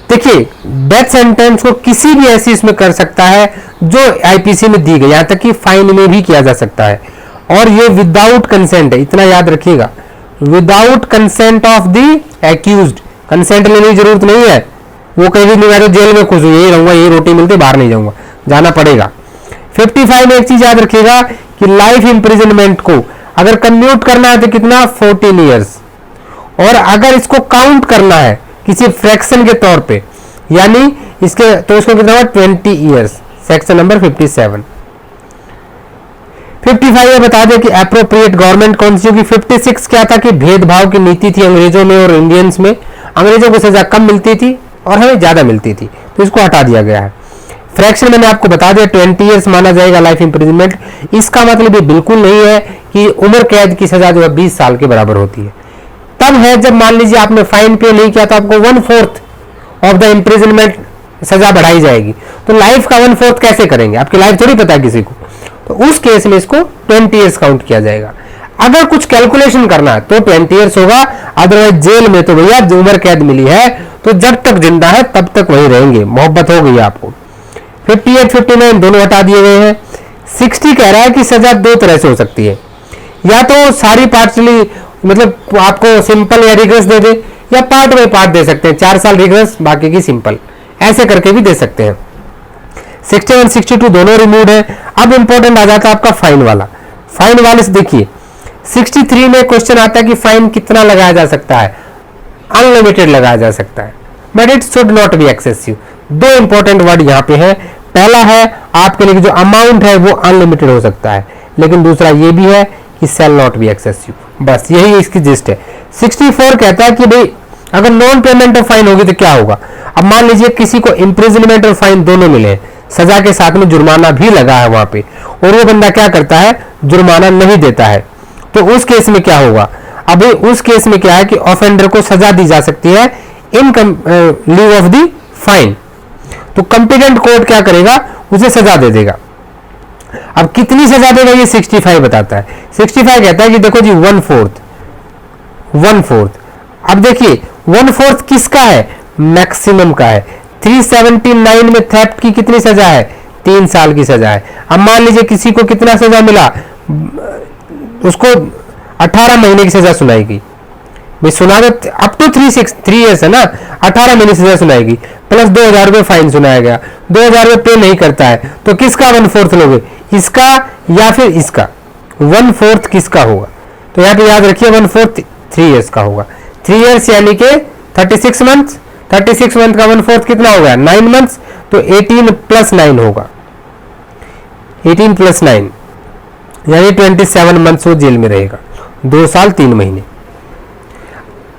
देखिए डेथ सेंटेंस को किसी भी ऐसी इसमें कर सकता है जो आईपीसी में दी गई, यहां तक कि फाइन में भी किया जा सकता है। और ये विदाउट कंसेंट है, इतना याद रखिएगा, without consent of the accused, consent लेने की जरूरत नहीं है, वो कहीं भी नहीं, मैं तो जेल में खुश हूं, यही रहूंगा, यही रोटी मिलती, बाहर नहीं जाऊंगा, जाना पड़ेगा। 55 में एक चीज याद रखिएगा कि लाइफ इंप्रिजनमेंट को अगर कम्यूट करना है तो कितना, 14 ईयर्स, और अगर इसको काउंट करना है किसी फ्रैक्शन के तौर पे, यानी इसके, तो इसको कितना, 20 ईयर्स, सेक्शन नंबर 57। 55 में बता दें कि एप्रोप्रिएट गवर्नमेंट कौन सी होगी। 56 क्या था कि भेदभाव की नीति थी अंग्रेजों में और इंडियंस में, अंग्रेजों को सजा कम मिलती थी और हमें ज्यादा मिलती थी, तो इसको हटा दिया गया है। फ्रैक्शन मैंने आपको बता दिया 20 ईयर्स माना जाएगा लाइफ इंप्रिजनमेंट। इसका मतलब ये बिल्कुल नहीं है कि उम्र कैद की सजा जो है 20 साल के बराबर होती है। तब है जब मान लीजिए आपने फाइन पे नहीं किया तो आपको 1/4 ऑफ द इंप्रिजनमेंट सजा बढ़ाई जाएगी। तो लाइफ का 1/4 कैसे करेंगे, आपकी लाइफ थोड़ी पता है किसी को, तो उस केस में इसको 20 ईयर्स काउंट किया जाएगा। अगर कुछ कैलकुलेशन करना है तो 20 ईयर्स होगा, अदरवाइज जेल में तो भैया उम्र कैद मिली है तो जब तक जिंदा है तब तक वही रहेंगे, मोहब्बत हो गई आपको। 58 59 दोनों हटा दिए गए हैं। 60 कह रहा है कि सजा दो तरह से हो सकती है, या तो सारी पार्टली, मतलब आपको सिंपल या रिग्रेस दे दे, या पार्ट बाई पार्ट दे सकते हैं, 4 साल रिग्रेस बाकी की सिंपल, ऐसे करके भी दे सकते हैं। 61 62 दोनों रिमूव है। अब इंपॉर्टेंट आ जाता है आपका फाइन वाला। फाइन वाले से देखिए 63 में क्वेश्चन आता है कि फाइन कितना लगाया जा सकता है, अनलिमिटेड लगाया जा सकता है, but it should not be excessive. दो इंपॉर्टेंट वर्ड यहाँ पे है, पहला है आपके लिए जो अमाउंट है वो अनलिमिटेड हो सकता है, लेकिन दूसरा ये भी है कि शैल नॉट बी एक्सेसिव, बस यही इसकी जिस्ट है। 64 कहता है कि भाई अगर नॉन पेमेंट ऑफ फाइन होगी तो क्या होगा। अब मान लीजिए किसी को इंप्रिजनमेंट और फाइन दोनों मिले, सजा के साथ में जुर्माना भी लगा है वहां पे, और वो बंदा क्या करता है, जुर्माना नहीं देता है, तो उस केस में क्या होगा, अभी उस केस में क्या है कि ऑफेंडर को सजा दी जा सकती है इन लिeu ऑफ द फाइन। तो कंपिटेंट कोर्ट क्या करेगा, उसे सजा दे देगा। अब कितनी सजा देगा ये 65 बताता है। 65 कहता है कि देखो जी 1/4। अब देखिए 1/4 किसका है, मैक्सिमम का है। 379 में थेफ्ट की कितनी सजा है, 3 साल की सजा है। अब मान लीजिए किसी को कितना सजा मिला, उसको 18 महीने की सजा सुनाएगी। भाई सुना दो अप टू 3 ईयर्स है ना, 18 महीने सजा सुनाएगी प्लस 2000 रुपये फाइन सुनाया गया। 2000 रुपये पे नहीं करता है तो किसका 1/4 लोगे, इसका या फिर इसका। 1/4 किसका होगा, तो यहाँ पे याद रखिए 1/4 3 ईयर्स का होगा। 3 ईयर्स यानी कि 36 मंथ। 36 मंथ का 1/4 कितना हो गया, 9 मंथ्स। तो 18 + 9 होगा, 18 + 9 यानी 27 मंथ्स वो जेल में रहेगा, 2 साल 3 महीने।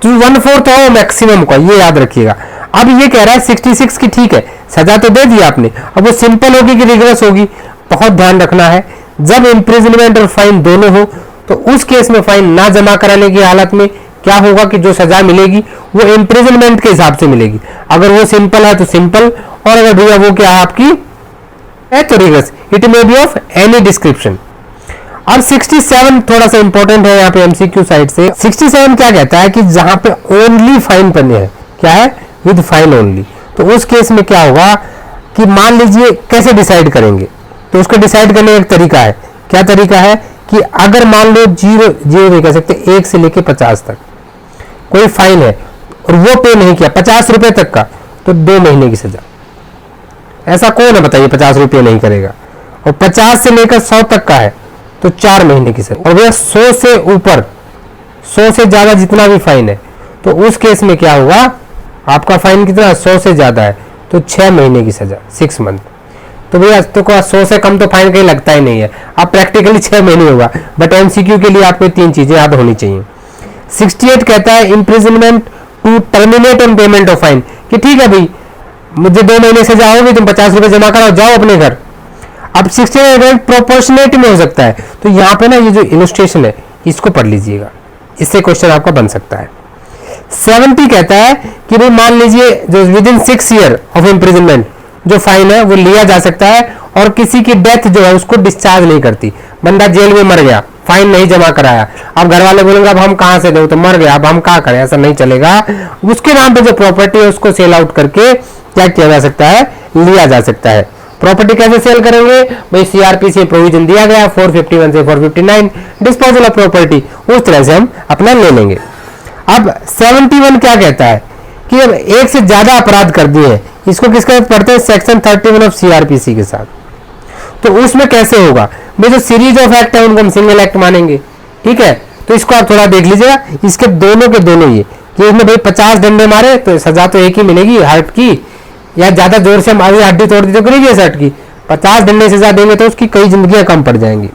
तो 1/4 हो मैक्सिमम का, ये याद रखिएगा। अब ये कह रहा है 66 की, ठीक है सजा तो दे दी आपने, अब वो सिंपल होगी कि रिग्रेस होगी, बहुत ध्यान रखना है। जब इम्प्रिजनमेंट और फाइन दोनों हो तो उस केस में फाइन ना जमा कराने की हालत में क्या होगा कि जो सजा मिलेगी वो इम्प्रिजनमेंट के हिसाब से मिलेगी। अगर वो सिंपल है तो सिंपल, और अगर भैया वो क्या है आपकी है तो regress. It may be of any description. अब 67 थोड़ा सा इंपॉर्टेंट है यहाँ पे एमसीक्यू साइड से। 67 क्या कहता है कि जहां पे ओनली फाइन करने हैं, क्या है, विद फाइन ओनली। तो उस केस में क्या होगा कि मान लीजिए कैसे डिसाइड करेंगे, तो उसको डिसाइड करने का एक तरीका है। क्या तरीका है कि अगर मान लो 0 नहीं कह सकते, 1 से लेके 50 तक कोई फाइन है और वो पे नहीं किया 50 रुपए तक का, तो 2 महीने की सजा। ऐसा कौन है बताइए 50 रुपये नहीं करेगा। और 50 से लेकर 100 तक का है तो 4 महीने की सजा। और भैया 100 से ऊपर, 100 से ज्यादा जितना भी फाइन है तो उस केस में क्या होगा, आपका फाइन कितना 100 से ज्यादा है तो 6 महीने की सजा, 6 मंथ। तो भैया तो 100 से कम तो फाइन कहीं लगता ही नहीं है, आप प्रैक्टिकली 6 महीने होगा। बट एमसीक्यू के लिए आपको 3 चीजें याद होनी चाहिए। 68 कहता है imprisonment to terminate on payment of fine, कि ठीक है भाई मुझे 2 महीने सजा होगी, तुम 50 रुपए जमा कराओ, जाओ अपने घर। अब 68 प्रोपोर्शनेट में हो सकता है, तो यहाँ पे ना ये जो इलस्ट्रेशन है इसको पढ़ लीजिएगा, इससे क्वेश्चन आपका बन सकता है। 70 कहता है कि भाई मान लीजिए जो with in 6 year of imprisonment जो फाइन है वो लिया जा सकता है, और किसी की डेथ जो है उसको डिस्चार्ज नहीं करती। बंदा जेल में मर गया, फाइन नहीं जमा कराया, अब घर वाले बोलेंगे अब हम कहां से दें, तो मर गया अब हम क्या करें, ऐसा नहीं चलेगा। उसके नाम पे जो प्रॉपर्टी है उसको सेल आउट करके क्या किया जा सकता है, लिया जा सकता है। प्रॉपर्टी कैसे सेल करेंगे भाई, सीआरपीसी प्रोविजन दिया गया 451 से 459 डिस्पोजल ऑफ प्रॉपर्टी, उस तरह से हम अपना ले लेंगे। अब 71 क्या कहता है कि अब एक से ज्यादा अपराध कर दिए, इसको किसके साथ पढ़ते हैं, सेक्शन 31 ऑफ सीआरपीसी के साथ। तो उसमें कैसे होगा भाई, जो सीरीज ऑफ एक्ट है उनको हम सिंगल एक्ट मानेंगे, ठीक है। तो इसको आप थोड़ा देख लीजिएगा, इसके दोनों के दोनों ये कि इसमें भाई 50 डंडे मारे तो सजा तो एक ही मिलेगी हार्ट की, या ज्यादा जोर से हमारी हड्डी तोड़ दी तो करेगी शर्ट की। 50 डंडे सजा देंगे तो उसकी कई जिंदगियां कम पड़ जाएंगी।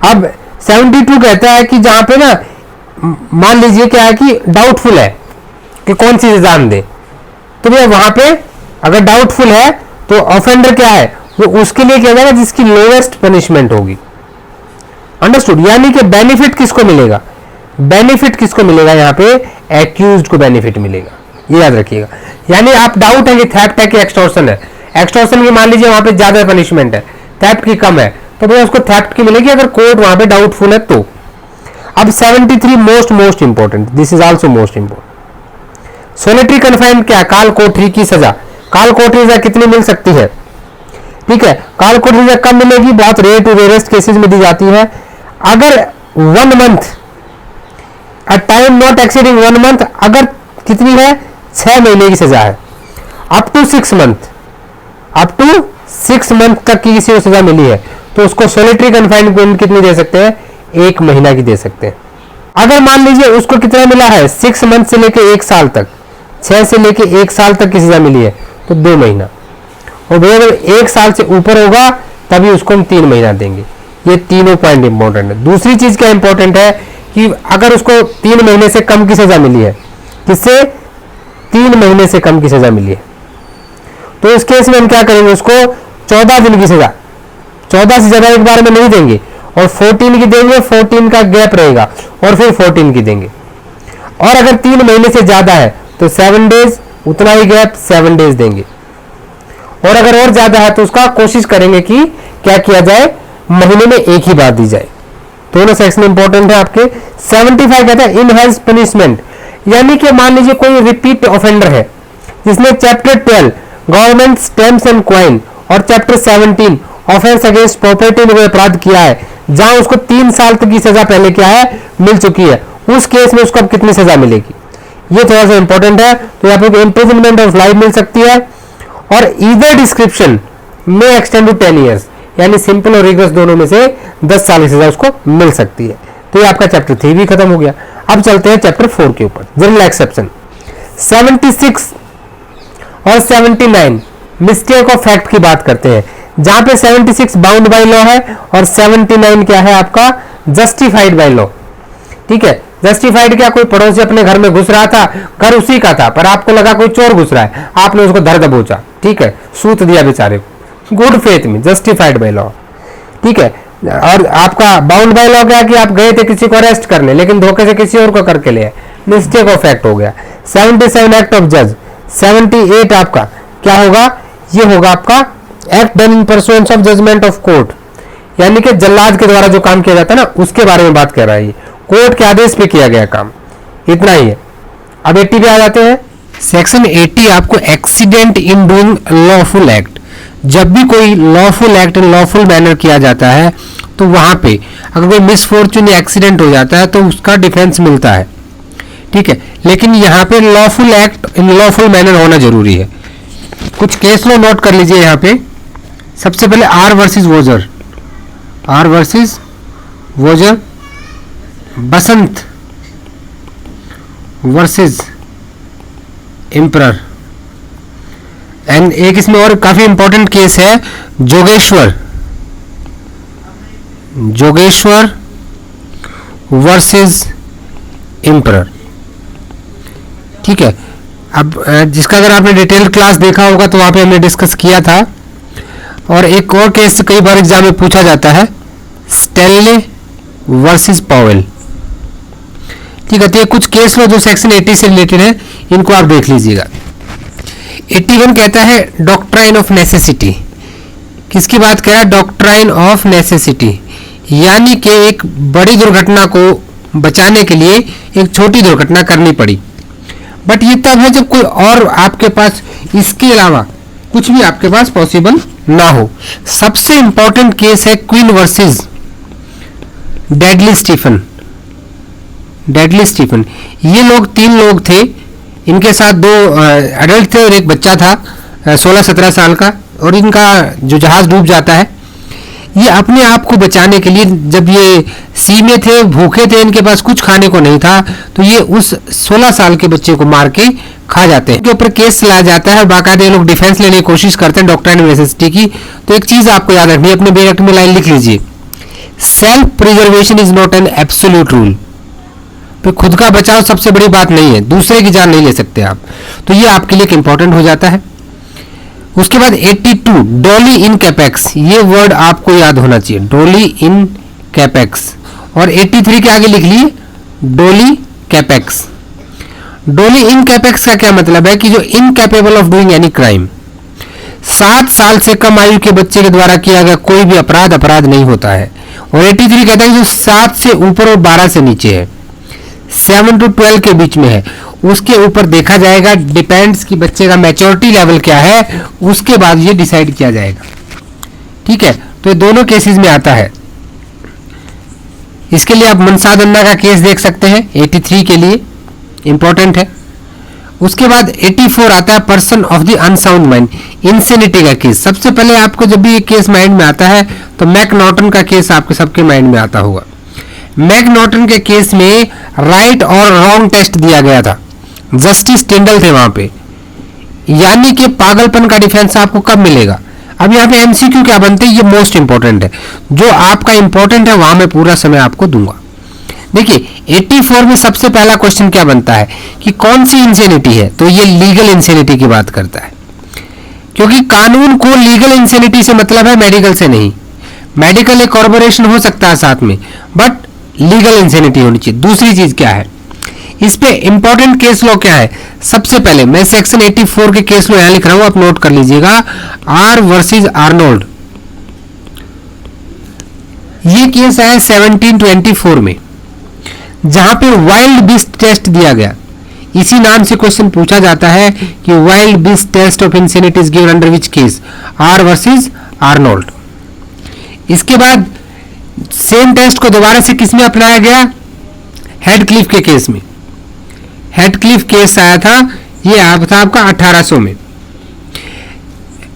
अब 72 कहता है कि जहां पे ना मान लीजिए क्या है कि डाउटफुल है कि कौन सी सजा हम दे, तो भैया वहां पे अगर डाउटफुल है तो ऑफेंडर क्या है वो उसके लिए क्या जाएगा जिसकी लोएस्ट पनिशमेंट होगी। अंडरस्टूड, यानी कि बेनिफिट किसको मिलेगा, बेनिफिट किसको मिलेगा, यहाँ पे एक्यूज्ड को बेनिफिट मिलेगा, ये याद रखिएगा। यानी आप डाउट है कि थेफ्ट है कि एक्सटॉर्शन है, एक्सटॉर्शन की मान लीजिए वहां पे ज्यादा पनिशमेंट है, थेफ्ट की कम है, तो भैया उसको थेफ्ट की मिलेगी अगर कोर्ट वहां पे डाउटफुल है तो। अब 73 most important, this is also most important. Solitary confinement क्या, काल कोठरी की सजा। काल कोठरी सजा कितनी मिल सकती है, ठीक है। काल कोठरी सजा कब मिलेगी, बहुत रेयर टू रेयरेस्ट केसेस में दी जाती है। अगर 1 month, a time not exceeding 1 month, अगर कितनी है 6 महीने की सजा है, up to 6 month, up to 6 month तक की किसी को सजा मिली है तो उसको सोलिटरी कन्फाइनमेंट कितनी दे सकते हैं, 1 महीना की दे सकते हैं। अगर मान लीजिए उसको कितना मिला है 6 मंथ से लेके 1 साल तक, 6 से लेके 1 साल तक की सजा मिली है तो 2 महीना। और भैया अगर 1 साल से ऊपर होगा तभी उसको हम 3 महीना देंगे। ये तीनों पॉइंट इंपॉर्टेंट है। दूसरी चीज क्या इंपॉर्टेंट है कि अगर उसको 3 महीने से कम की सजा मिली है, किससे, 3 महीने से कम की सजा मिली है, तो इस केस में हम क्या करेंगे, उसको 14 दिन की सजा, 14 से ज्यादा एक बार में नहीं देंगे, और 14 की देंगे, 14 का गैप रहेगा और फिर 14 की देंगे। और अगर 3 महीने से ज्यादा है तो 7 डेज, उतना ही गैप 7 डेज देंगे। और अगर और ज्यादा है तो उसका कोशिश करेंगे कि क्या किया जाए, महीने में एक ही बार दी जाए। दोनों सेक्शन इंपॉर्टेंट है आपके। 75 कहता है इनहेंस पनिशमेंट, यानी कि मान लीजिए कोई रिपीट ऑफेंडर है जिसने chapter 12 government stamps and coin और चैप्टर 17 ऑफेंस अगेंस्ट प्रॉपर्टी में कोई अपराध किया है, जहां उसको 3 साल तक की सजा पहले क्या है मिल चुकी है, उस केस में उसको अब कितनी सजा मिलेगी, ये थोड़ा सा इंपॉर्टेंट है। तो यहाँ पे इम्प्रिजनमेंट ऑफ लाइफ मिल सकती है, और ईदर डिस्क्रिप्शन में एक्सटेंड टू 10 ईयर्स, यानी सिंपल और रिगरस दोनों में से 10 साल की सजा उसको मिल सकती है। तो ये आपका चैप्टर 3 भी खत्म हो गया। अब चलते हैं चैप्टर 4 के ऊपर, जनरल एक्सेप्शन। 76 और 79 मिस्टेक ऑफ फैक्ट की बात करते हैं, जहां पे 76 बाउंड बाय लॉ है और 79 क्या है आपका जस्टिफाइड बाय लॉ। ठीक है, जस्टिफाइड क्या, कोई पड़ोसी अपने घर में घुस रहा था, घर उसी का था, पर आपको लगा कोई चोर घुस रहा है, आपने उसको धर दबोचा, ठीक है, सूत दिया बेचारे को, गुड फेथ में, जस्टिफाइड बाय लॉ। ठीक है, और आपका बाउंड बाय लॉ क्या कि आप गए थे किसी को अरेस्ट करने, लेकिन धोखे से किसी और को करके ले आए, मिस्टेक ऑफ फैक्ट हो गया। 77 एक्ट ऑफ जज। 78 आपका क्या होगा, ये होगा आपका act done in pursuance of judgment of court, यानी कि जल्लाद के द्वारा जो काम किया जाता है ना उसके बारे में बात कर रहा है, ये कोर्ट के आदेश पे किया गया काम, इतना ही है। अब 80 पे आ जाते हैं। सेक्शन 80 आपको accident in doing lawful act, जब भी कोई lawful act in lawful manner किया जाता है तो वहां पे अगर कोई मिसफॉर्चून या एक्सीडेंट हो जाता है तो उसका डिफेंस मिलता है। ठीक है, लेकिन यहाँ पे lawful act in lawful manner होना जरूरी है। कुछ केस लो नोट कर लीजिए यहाँ पे। सबसे पहले R versus Voyager, R versus Voyager, Basant versus emperor, and एक इसमें और काफी इंपॉर्टेंट केस है जोगेश्वर, जोगेश्वर वर्सेस एम्परर। ठीक है, अब जिसका अगर आपने डिटेल क्लास देखा होगा तो वहां पे हमने डिस्कस किया था। और एक और केस कई बार एग्जाम में पूछा जाता है, स्टेनले वर्सेस पावेल। ठीक है, तो ये कुछ केस लो जो सेक्शन 80 से रिलेटेड है, इनको आप देख लीजिएगा। 81 कहता है डॉक्ट्राइन ऑफ नेसेसिटी, किसकी बात कर रहा है, डॉक्ट्राइन ऑफ नेसेसिटी, यानी कि एक बड़ी दुर्घटना को बचाने के लिए एक छोटी दुर्घटना करनी पड़ी। बट ये तब है जब कोई और आपके पास इसके अलावा कुछ भी आपके पास पॉसिबल ना हो। सबसे इंपॉर्टेंट केस है Queen versus Dudley Stephen, Dudley Stephen. ये लोग 3 लोग थे, इनके साथ 2 एडल्ट थे और एक बच्चा था 16-17 साल का, और इनका जो जहाज डूब जाता है, ये अपने आप को बचाने के लिए, जब ये सी में थे, भूखे थे, इनके पास कुछ खाने को नहीं था, तो ये उस 16 साल के बच्चे को मार के खा जाते हैं। के ऊपर केस चलाया जाता है और बाकायदे ये लोग डिफेंस लेने की कोशिश करते हैं डॉक्ट्राइन ऑफ नेसेसिटी की। तो एक चीज आपको याद रखनी है, अपने बैक में लाइन लिख लीजिए, self preservation is not an absolute rule. तो खुद का बचाव सबसे बड़ी बात नहीं है, दूसरे की जान नहीं ले सकते आप, तो ये आपके लिए इंपॉर्टेंट हो जाता है। उसके बाद 82 डोली इन कैपेक्स, ये वर्ड आपको याद होना चाहिए, डोली इन कैपेक्स। और 83 के आगे लिख लिए डोली कैपेक्स। डोली इन कैपेक्स का क्या मतलब है कि जो incapable of doing any crime, 7 साल से कम आयु के बच्चे के द्वारा किया गया कोई भी अपराध नहीं होता है। और 83 कहता है कि जो 7 से ऊपर और 12 से नीचे है, 7 to 12 के बीच में है, उसके ऊपर देखा जाएगा, डिपेंड्स कि बच्चे का मैच्योरिटी लेवल क्या है, उसके बाद ये डिसाइड किया जाएगा। ठीक है, तो ये दोनों केसेस में आता है। इसके लिए आप मनसादन्ना का केस देख सकते हैं, 83 के लिए इंपॉर्टेंट है। उसके बाद 84 आता है person of the unsound mind, insanity का केस। सबसे पहले आपको जब भी ये केस माइंड में आता है तो मैकनॉटन का केस आपके सबके माइंड में आता होगा। मैकनॉटन के केस में राइट और रॉन्ग टेस्ट दिया गया था, जस्टिस टिंडल थे वहां पे, यानी कि पागलपन का डिफेंस आपको कब मिलेगा। अब यहाँ पे एमसीक्यू क्या बनते हैं, ये मोस्ट इंपॉर्टेंट है, जो आपका इंपॉर्टेंट है वहां मैं पूरा समय आपको दूंगा। देखिए 84 में सबसे पहला क्वेश्चन क्या बनता है कि कौन सी इंसेनिटी है, तो ये लीगल इंसेनिटी की बात करता है, क्योंकि कानून को लीगल इंसेनिटी से मतलब है, मेडिकल से नहीं। मेडिकल एक कॉर्पोरेशन हो सकता है साथ में, बट लीगल इंसेनिटी होनी चाहिए। दूसरी चीज क्या है, इस पे इंपॉर्टेंट केस लॉ क्या है, सबसे पहले मैं सेक्शन 84 के केस लॉ यहां लिख रहा हूं, आप नोट कर लीजिएगा, आर वर्सेस आर्नोल्ड। ये केस है 1724 में, जहां पे वाइल्ड बीस्ट टेस्ट दिया गया। इसी नाम से क्वेश्चन पूछा जाता है कि wild beast test of insanity is given under which case, R versus Arnold. इसके बाद सेम टेस्ट को दोबारा से किसमें अपनाया गया, हेडक्लिफ के केस में। हेडक्लिफ केस आया था, ये आया था आपका 1800 में।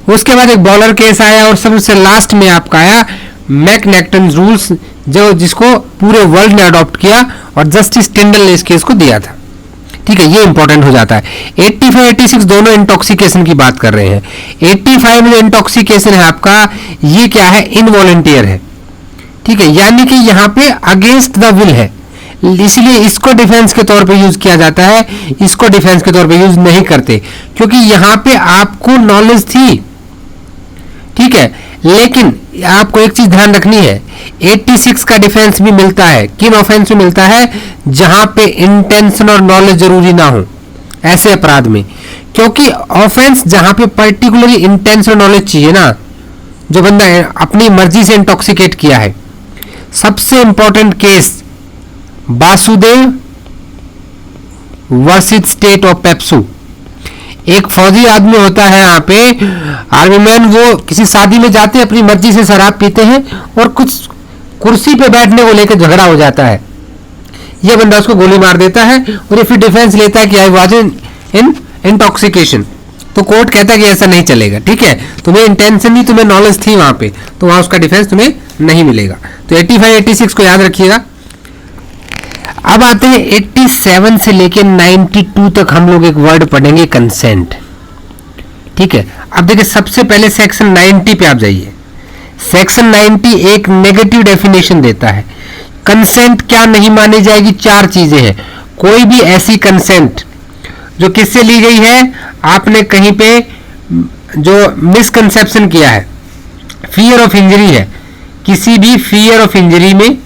उसके बाद एक बॉलर केस आया और सबसे लास्ट में आपका आया मैकनेक्टन रूल्स, जो जिसको पूरे वर्ल्ड ने अडॉप्ट किया और जस्टिस टिंडल ने इस केस को दिया था। ठीक है, ये इंपॉर्टेंट हो जाता है। 85 86 दोनों इंटॉक्सिकेशन की बात कर रहे हैं। 85 में इंटॉक्सिकेशन है आपका, ये क्या है, इनवॉलंटियर है। ठीक है, यानी कि यहाँ पे अगेंस्ट द विल है, इसलिए इसको डिफेंस के तौर पे यूज किया जाता है, इसको डिफेंस के तौर पे यूज नहीं करते, क्योंकि यहाँ पे आपको नॉलेज थी। ठीक है, लेकिन आपको एक चीज ध्यान रखनी है, 86 का डिफेंस भी मिलता है, किन ऑफेंस में मिलता है, जहां पे इंटेंशन और नॉलेज जरूरी ना हो ऐसे अपराध में। क्योंकि ऑफेंस जहां पे पर्टिकुलरली इंटेंशन और नॉलेज चाहिए ना, जो बंदा अपनी मर्जी से इंटॉक्सिकेट किया है। सबसे important case Vasudev versus state of PEPSU. एक फौजी आदमी होता है यहाँ पे, आर्मी मैन, वो किसी शादी में जाते हैं, अपनी मर्जी से शराब पीते हैं और कुछ कुर्सी पे बैठने को लेकर झगड़ा हो जाता है। ये बंदा उसको गोली मार देता है और ये फिर डिफेंस लेता है कि आई वाज इन इंटॉक्सिकेशन। तो कोर्ट कहता है कि ऐसा नहीं चलेगा। ठीक है, तुम्हें इंटेंशन नहीं, तुम्हें नॉलेज थी वहां पे, तो वहां उसका डिफेंस तुम्हें नहीं मिलेगा। तो 85 86 को याद रखिएगा। अब आते हैं 87 से लेके 92 तक हम लोग एक वर्ड पढ़ेंगे, कंसेंट। ठीक है, अब देखिए सबसे पहले सेक्शन 90 पे आप जाइए। सेक्शन 90 एक नेगेटिव डेफिनेशन देता है। कंसेंट क्या नहीं मानी जाएगी, चार चीजें हैं। कोई भी ऐसी कंसेंट जो किससे ली गई है, आपने कहीं पे जो मिसकंसेप्शन किया है, फियर ऑफ इंजरी है, किसी भी फियर ऑफ इंजरी में,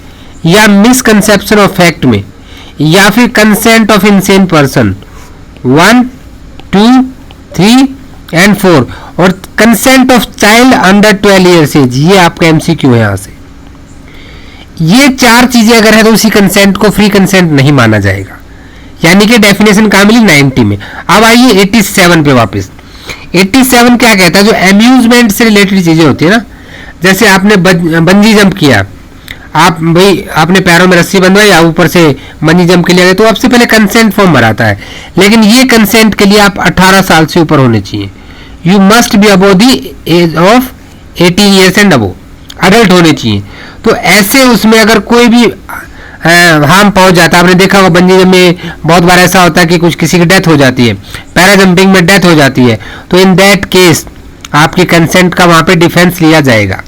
या मिसकंसेप्शन ऑफ फैक्ट में, या फिर consent of insane person 1 2 3 and 4, और consent of child under 12 years age. ये आपका एमसीक्यू है यहां से। ये चार चीजें अगर है तो उसी कंसेंट को फ्री कंसेंट नहीं माना जाएगा। यानी कि डेफिनेशन कहां मिली, 90 में। अब आइए 87 पे वापस। 87 क्या कहता है, जो अम्यूजमेंट से रिलेटेड चीजें होती है ना, जैसे आपने बंजी जंप किया, आप भाई आपने पैरों में रस्सी बंधवाई या ऊपर से बंजी जंप के लिए गए, तो आपसे पहले कंसेंट फॉर्म भराता है। लेकिन ये कंसेंट के लिए आप 18 साल से ऊपर होने चाहिए। You must be above the age of 18 years and above, adult होने चाहिए। तो ऐसे उसमें अगर कोई भी हार्म पहुंच जाता है, आपने देखा होगा बंजी जंप में बहुत बार ऐसा होता है कि कुछ किसी की डेथ हो जाती है, पैरा जंपिंग में डेथ हो जाती है, तो इन दैट केस आपके कंसेंट का वहां पे डिफेंस लिया जाएगा।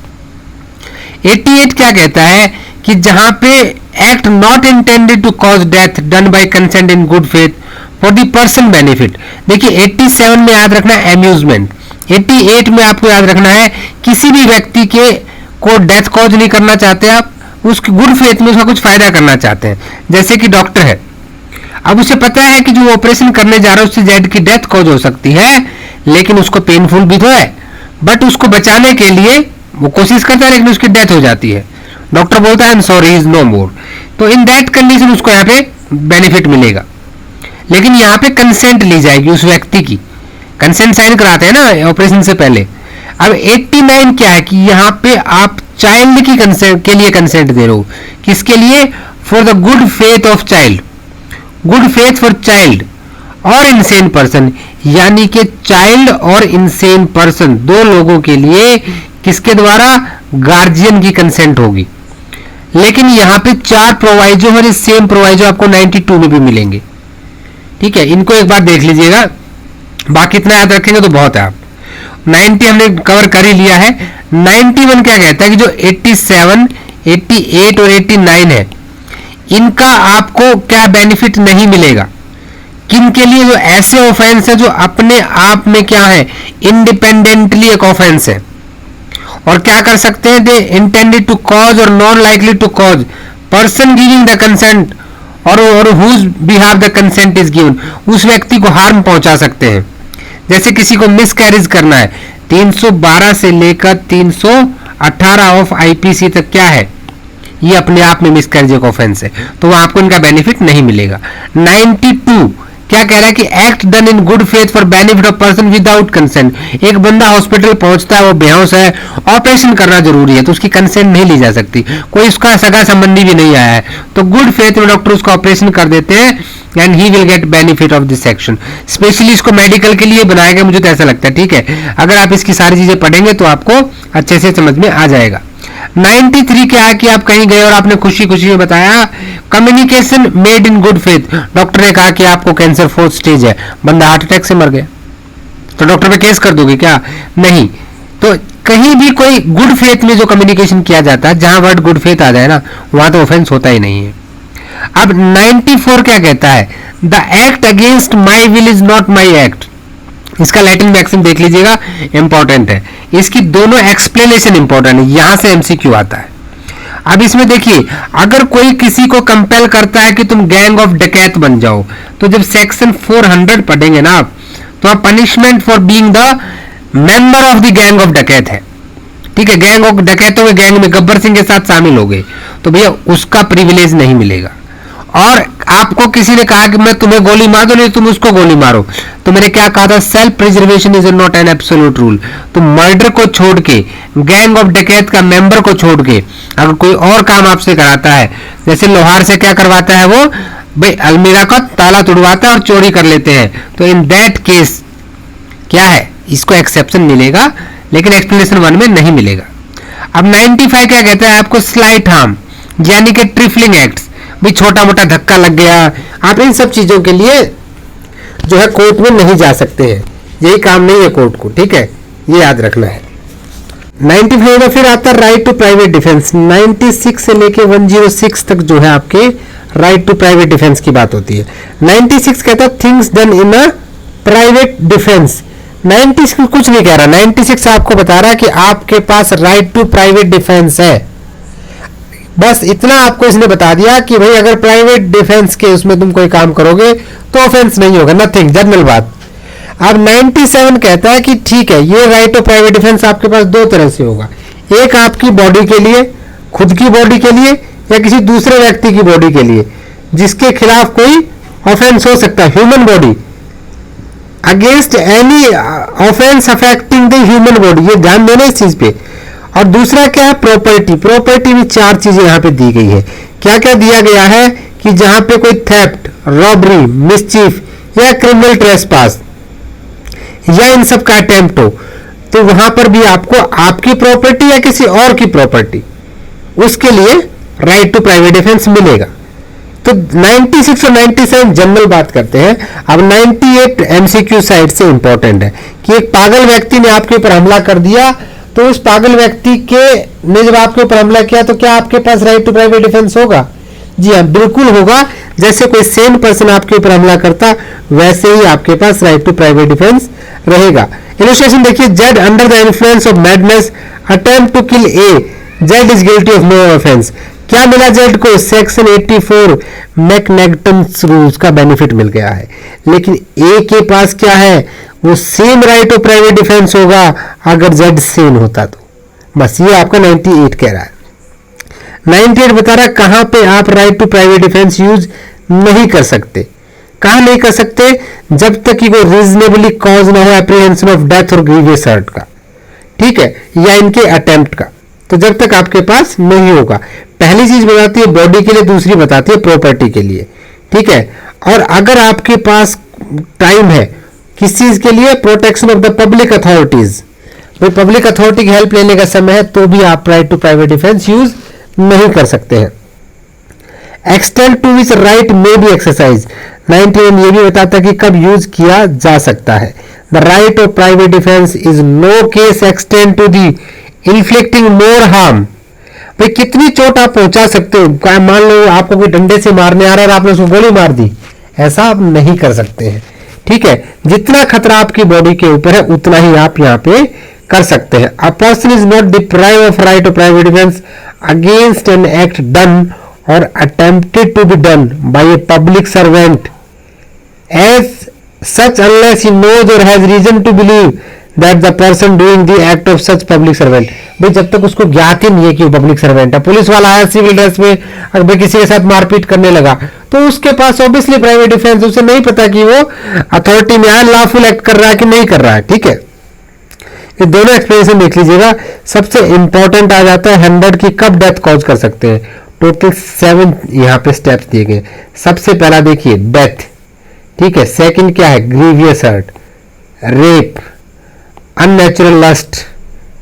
88 क्या कहता है कि जहां पे act not intended to cause death done by consent in good faith for the person benefit. देखिए 87 में याद रखना है अम्यूजमेंट, 88 में आपको याद रखना है किसी भी व्यक्ति के को डेथ कॉज नहीं करना चाहते आप, उसकी गुड फेथ में उसका कुछ फायदा करना चाहते हैं। जैसे कि डॉक्टर है, अब उसे पता है कि जो ऑपरेशन करने जा रहा है उससे जेड की डेथ कॉज हो सकती है, लेकिन उसको पेनफुल भी तो है, बट उसको बचाने के लिए वो कोशिश करता है, लेकिन उसकी डेथ हो जाती है। डॉक्टर बोलता है I am sorry, is no more. तो इन दैट कंडीशन उसको यहाँ पे बेनिफिट मिलेगा, लेकिन यहाँ पे कंसेंट ली जाएगी उस व्यक्ति की। कंसेंट साइन कराते हैं ना ऑपरेशन से पहले। अब 89 क्या है कि यहाँ पे आप चाइल्ड की कंसेंट के लिए कंसेंट दे रहे हो। किसके लिए, for the good faith of child, good faith for child और इनसेन पर्सन, यानी कि चाइल्ड और इनसेन पर्सन दो लोगों के लिए किसके द्वारा, गार्जियन की कंसेंट होगी। लेकिन यहाँ पे चार प्रोवाइजो और इस सेम प्रोवाइजो आपको 92 में भी मिलेंगे। ठीक है, इनको एक बार देख लीजिएगा, बाकी इतना याद रखेंगे तो बहुत है। आप 90 हमने कवर कर ही लिया है। 91 क्या कहता है कि जो 87, 88 और 89 है, इनका आपको क्या बेनिफिट नहीं मिलेगा। किन के लिए, जो ऐसे ऑफेंस है जो अपने आप में क्या है, इंडिपेंडेंटली एक ऑफेंस है, और क्या कर सकते हैं, दे इंटेंडेड टू कॉज और known likely to cause person giving the consent और whose behalf the consent is given, उस व्यक्ति को हार्म पहुंचा सकते हैं। जैसे किसी को मिसकैरेज करना है, 312 से लेकर 318 ऑफ आईपीसी तक क्या है, ये अपने आप में मिसकैरेज का ऑफेंस है, तो आपको इनका बेनिफिट नहीं मिलेगा। 92 क्या कह रहा है कि act done in good faith for benefit of person without consent. एक बंदा हॉस्पिटल पहुंचता है, वो बेहोश है, ऑपरेशन करना जरूरी है, तो उसकी कंसेंट नहीं ली जा सकती, कोई उसका सगा संबंधी भी नहीं आया है, तो गुड फेथ में डॉक्टर उसका ऑपरेशन कर देते हैं and he will get benefit of this section. Specially इसको मेडिकल के लिए बनाया गया, मुझे तो ऐसा लगता है, ठीक है। अगर आप इसकी सारी चीजें पढ़ेंगे तो आपको अच्छे से समझ में आ जाएगा। 93 क्या है कि आप कहीं गए और आपने खुशी खुशी में बताया, communication made in good faith. Doctor ने कहा कि आपको कैंसर 4th स्टेज है, बंदा हार्ट अटैक से मर गया, तो डॉक्टर पे केस कर दोगे क्या? नहीं। तो कहीं भी कोई गुड फेथ में जो कम्युनिकेशन किया जाता है, जहां वर्ड गुड फेथ आ जाए ना, वहां तो ऑफेंस होता ही नहीं है। अब 94 क्या कहता है, the act against my will is not my act. इसका लैटिन मैक्सिम देख लीजिएगा, इंपॉर्टेंट है, इसकी दोनों एक्सप्लेनेशन इंपॉर्टेंट है, यहां से एमसीक्यू आता है। अब इसमें देखिए, अगर कोई किसी को कंपेल करता है कि तुम गैंग ऑफ डकैत बन जाओ, तो जब सेक्शन 400 पढ़ेंगे ना आप, तो आप punishment for being the member of the gang of डकैत है, ठीक है। गैंग ऑफ डकैतों के गैंग में गब्बर सिंह के साथ शामिल हो गए, तो भैया उसका प्रिविलेज नहीं मिलेगा। और आपको किसी ने कहा कि मैं तुम्हें गोली मार दूं, नहीं तुम उसको गोली मारो, तो मैंने क्या कहा था, self preservation is not an absolute rule. तो मर्डर को छोड़ के, गैंग ऑफ डकैत का मेंबर को छोड़ के अगर कोई और काम आपसे कराता है, जैसे लोहार से क्या करवाता है वो, भाई अलमीरा का ताला तोड़वाता है और चोरी कर लेते हैं, तो इन दैट केस क्या है, इसको एक्सेप्शन मिलेगा, लेकिन एक्सप्लेनेशन 1 में नहीं मिलेगा। अब 95 क्या कहता है, आपको स्लाइट हार्म यानी कि ट्रिफलिंग एक्ट्स, भी छोटा मोटा धक्का लग गया, आप इन सब चीजों के लिए जो है कोर्ट में नहीं जा सकते हैं, यही काम नहीं है कोर्ट को, ठीक है, ये याद रखना है। 95 में फिर आता है राइट टू प्राइवेट डिफेंस। 96 से लेके 106 तक जो है आपके राइट टू प्राइवेट डिफेंस की बात होती है। 96 कहता है things done in a private defence. 96 कुछ नहीं कह रहा, 96 आपको बता रहा है कि आपके पास राइट टू प्राइवेट डिफेंस है, बस इतना आपको इसने बता दिया कि भाई अगर प्राइवेट डिफेंस के उसमें तुम कोई काम करोगे तो ऑफेंस नहीं होगा, नथिंग, जनरल बात। अब 97 कहता है कि ठीक है, ये राइट ऑफ प्राइवेट डिफेंस आपके पास दो तरह से होगा, एक आपकी बॉडी के लिए, खुद की बॉडी के लिए, या किसी दूसरे व्यक्ति की बॉडी के लिए जिसके खिलाफ कोई ऑफेंस हो सकता है, human body, against any offence affecting the human body, ये ध्यान देना इस चीज पे। और दूसरा क्या है, प्रॉपर्टी। प्रॉपर्टी में 4 चीजें यहां पे दी गई है। क्या क्या दिया गया है कि जहां पे कोई थेफ्ट, रॉबरी, मिसचीफ या क्रिमिनल ट्रेसपास या इन सब का अटेम्प्ट हो, तो वहां पर भी आपको आपकी प्रॉपर्टी या किसी और की प्रॉपर्टी, उसके लिए राइट टू प्राइवेट डिफेंस मिलेगा। तो 96 और 97 जनरल बात करते हैं। अब 98 एमसीक्यू साइड से इंपॉर्टेंट है कि एक पागल व्यक्ति ने आपके ऊपर हमला कर दिया, तो उस पागल व्यक्ति के ने जब आपके ऊपर हमला किया तो क्या आपके पास राइट टू प्राइवेट डिफेंस होगा? जी हाँ, बिल्कुल होगा। जैसे कोई सेम पर्सन आपके ऊपर हमला करता, वैसे ही आपके पास राइट टू प्राइवेट डिफेंस रहेगा। इलस्ट्रेशन देखिए, Z under the influence of madness attempt to kill A, Z is guilty of no offence. क्या मिला जेड को? सेक्शन 84 मैकनैगटन्स रूल्स का बेनिफिट मिल गया है। लेकिन ए के पास क्या है, वो same right of private defence होगा अगर जेड सेम होता तो। बस ये आपका 98 कह रहा है। 98 बता रहा है कहां पे आप right to private defence use नहीं कर सकते। कहां नहीं कर सकते? जब तक कि कोई रीजनेबली कॉज ना हो एप्रीहेंशन ऑफ डेथ और ग्रीवियस हर्ट का, ठीक है, या इनके अटेम्प्ट का, तो जब तक आपके पास नहीं होगा। पहली चीज बताती है बॉडी के लिए, दूसरी बताती है प्रॉपर्टी के लिए, ठीक है। और अगर आपके पास टाइम है किस चीज के लिए, protection of the public authorities, भाई पब्लिक अथॉरिटी की हेल्प लेने का समय है, तो भी आप right to private defence use नहीं कर सकते हैं। Extent to which right may be exercise, 91 ये भी बताता है कि कब यूज किया जा सकता है। The right of private defence is no case extend to the inflicting more harm. भाई कितनी चोट आप पहुंचा सकते हो? मान लो आपको कोई डंडे से मारने आ रहा है और आपने उसको गोली मार दी, ऐसा आप नहीं कर सकते हैं, ठीक है। जितना खतरा आपकी बॉडी के ऊपर है उतना ही आप यहाँ पे कर सकते हैं। A person is not deprive of right of private defence against an act done और attempted to be done by a public servant as such unless he knows और has reason to believe that the person doing the act of such public servant. भाई जब तक उसको ज्ञात ही नहीं है कि वो पब्लिक सर्वेंट है, पुलिस वाला आया सिविल ड्रेस में अगर किसी के साथ मारपीट करने लगा तो उसके पास ऑब्वियसली प्राइवेट डिफेंस, उसे नहीं पता कि वो अथॉरिटी में आया लॉफुल एक्ट कर रहा है कि नहीं कर रहा है। ठीक है, ये दोनों एक्सप्लेनेशन देख लीजिएगा। सबसे इंपॉर्टेंट आ जाता है 100 की कब डेथ कॉज कर सकते हैं। टोटल 7 यहाँ पे स्टेप्स दिए गए। सबसे पहला देखिए डेथ, ठीक है। सेकंड क्या है, grievous hurt, rape, unnatural lust,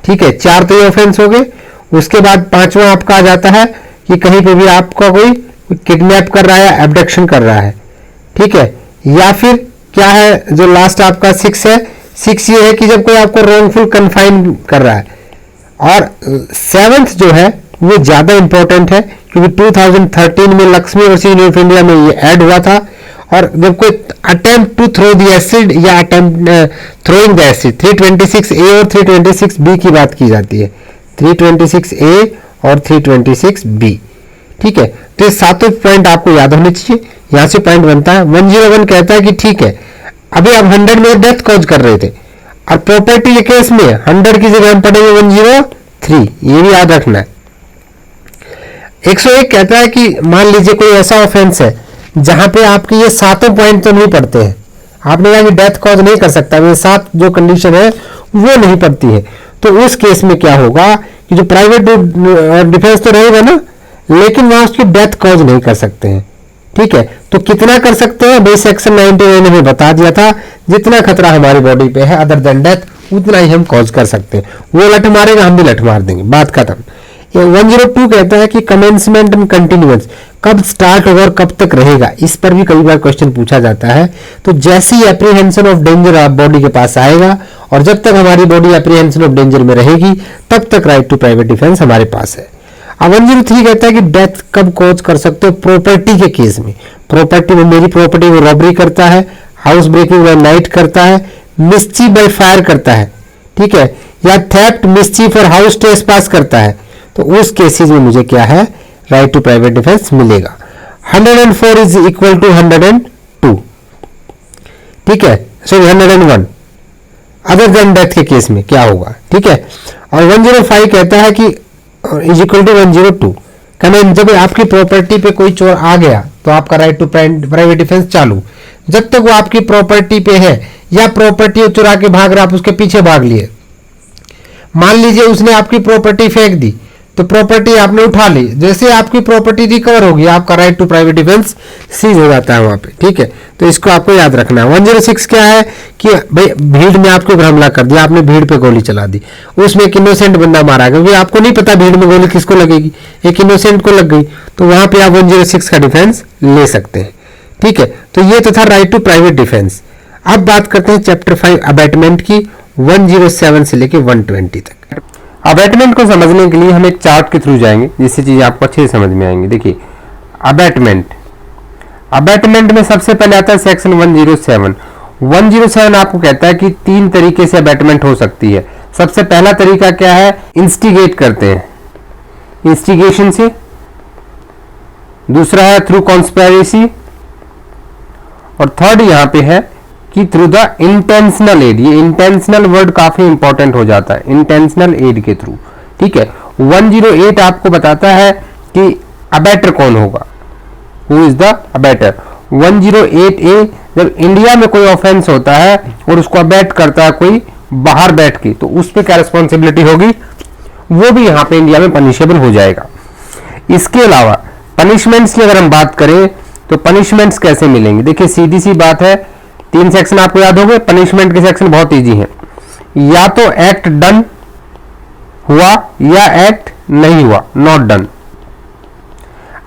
ठीक है। 4 तो ये ऑफेंस हो गए। उसके बाद 5वां आपका आ जाता है कि कहीं पे भी आपका कोई किडनैप कर रहा है, एब्डक्शन कर रहा है, ठीक है। या फिर क्या है जो लास्ट आपका 6 है, 6 ये है कि जब कोई आपको रॉन्गफुल कन्फाइन कर रहा है। और 7th जो है वो ज्यादा इंपॉर्टेंट है क्योंकि 2013 में लक्ष्मी यूनिवर्सिटी ऑफ इंडिया में ये ऐड हुआ था। और जब कोई attempt to throw the acid या attempt throwing the acid, 326A और 326B की बात की जाती है, 326A और 326B, ठीक है। तो ये 7 पॉइंट आपको याद होने चाहिए। यहां से पॉइंट बनता है 101 कहता है कि ठीक है अभी आप 100 में डेथ कॉज कर रहे थे और प्रॉपर्टी के केस में 100 की जगह हम पढ़ेंगे 103, ये भी याद रखना है। 101 कहता है कि मान लीजिए कोई ऐसा ऑफेंस है जहां पे आपके ये 7 पॉइंट तो नहीं पड़ते हैं, आपने कहा कि डेथ कॉज नहीं कर सकता, ये 7 जो कंडीशन है वो नहीं पड़ती है। तो उस केस में क्या होगा कि जो प्राइवेट डिफेंस तो रहेगा ना, लेकिन वहां उसकी डेथ कॉज नहीं कर सकते हैं, ठीक है। तो कितना कर सकते हैं भाई, सेक्शन 99 ने हमें बता दिया था जितना खतरा हमारी बॉडी पे है अदर देन डेथ उतना ही हम कॉज कर सकते हैं। वो लठ मारेगा हम भी लठ मार देंगे, बात खत्म। 102 कहता है कि कमेंसमेंट एंड कंटिन्यूएंस, कब स्टार्ट होगा और कब तक रहेगा, इस पर भी कई बार क्वेश्चन पूछा जाता है। तो जैसी एप्रीहेंशन ऑफ डेंजर आप बॉडी के पास आएगा और जब तक हमारी बॉडी एप्रीहेंशन ऑफ डेंजर में रहेगी तब तक राइट टू प्राइवेट डिफेंस हमारे पास है। अब 103 कहता है कि डेथ कब कॉज कर सकते हो, प्रॉपर्टी के केस में। प्रॉपर्टी में मेरी प्रॉपर्टी में रॉबरी करता है, हाउस ब्रेकिंग बाय नाइट करता है, मिस्चीफ बाय फायर करता है, ठीक है, या थेफ्ट, मिस्चीफ और हाउस ट्रेसपास करता है, तो उस केसेस में मुझे क्या है, राइट टू प्राइवेट डिफेंस मिलेगा। 104 इज इक्वल टू 102, ठीक है, सॉरी 101 अदर देन डेथ के केस में क्या होगा, ठीक है। और 105 कहता है कि इज इक्वल टू 102, कहना जब आपकी प्रॉपर्टी पे कोई चोर आ गया तो आपका राइट टू प्राइवेट डिफेंस चालू, जब तक वो आपकी प्रॉपर्टी पे है या प्रॉपर्टी चुरा के भाग रहा आप उसके पीछे भाग लिए। मान लीजिए उसने आपकी प्रॉपर्टी फेंक दी तो प्रॉपर्टी आपने उठा ली, जैसे आपकी प्रॉपर्टी रिकवर होगी आपका right to private defence cease हो जाता है वहां पे, ठीक है। तो इसको आपको याद रखना है। 106 क्या है कि भाई भीड़ में आपके ऊपर हमला कर दिया, आपने भीड़ पे गोली चला दी, उसमें एक इनोसेंट बंदा मारा, क्योंकि आपको नहीं पता भीड़ में गोली किसको लगेगी, एक इनोसेंट को लग गई, तो वहां पे आप 106 का डिफेंस ले सकते हैं, ठीक है। तो ये तो था राइट टू प्राइवेट डिफेंस। अब बात करते हैं चैप्टर 5 अबैटमेंट की, 107 से लेके 120 तक। अबैटमेंट को समझने के लिए हम एक चार्ट के थ्रू जाएंगे जिससे चीजें आपको अच्छे से समझ में आएंगी। देखिए अबैटमेंट में सबसे पहले आता है सेक्शन 107। 107 आपको कहता है कि 3 तरीके से अबैटमेंट हो सकती है। सबसे पहला तरीका क्या है, इंस्टिगेट करते हैं, इंस्टिगेशन से। दूसरा है थ्रू कॉन्स्पिरेसी, और थर्ड यहां पे है कि थ्रू द इंटेंशनल एड। ये इंटेंशनल वर्ड काफी इंपॉर्टेंट हो जाता है, इंटेंशनल एड के थ्रू, ठीक है। 108 आपको बताता है कि अबैटर कौन होगा, हु इज द अबैटर। 108A जब इंडिया में कोई ऑफेंस होता है और उसको अबैट करता है कोई बाहर बैठ के, तो उस पर क्या रिस्पॉन्सिबिलिटी होगी, वो भी यहाँ पे इंडिया में पनिशेबल हो जाएगा। इसके अलावा पनिशमेंट्स की अगर हम बात करें तो पनिशमेंट्स कैसे मिलेंगे, देखिए सीधी सी बात है, 3 सेक्शन आपको याद होंगे। पनिशमेंट के सेक्शन बहुत इजी हैं, या तो एक्ट डन हुआ या एक्ट नहीं हुआ, नॉट डन।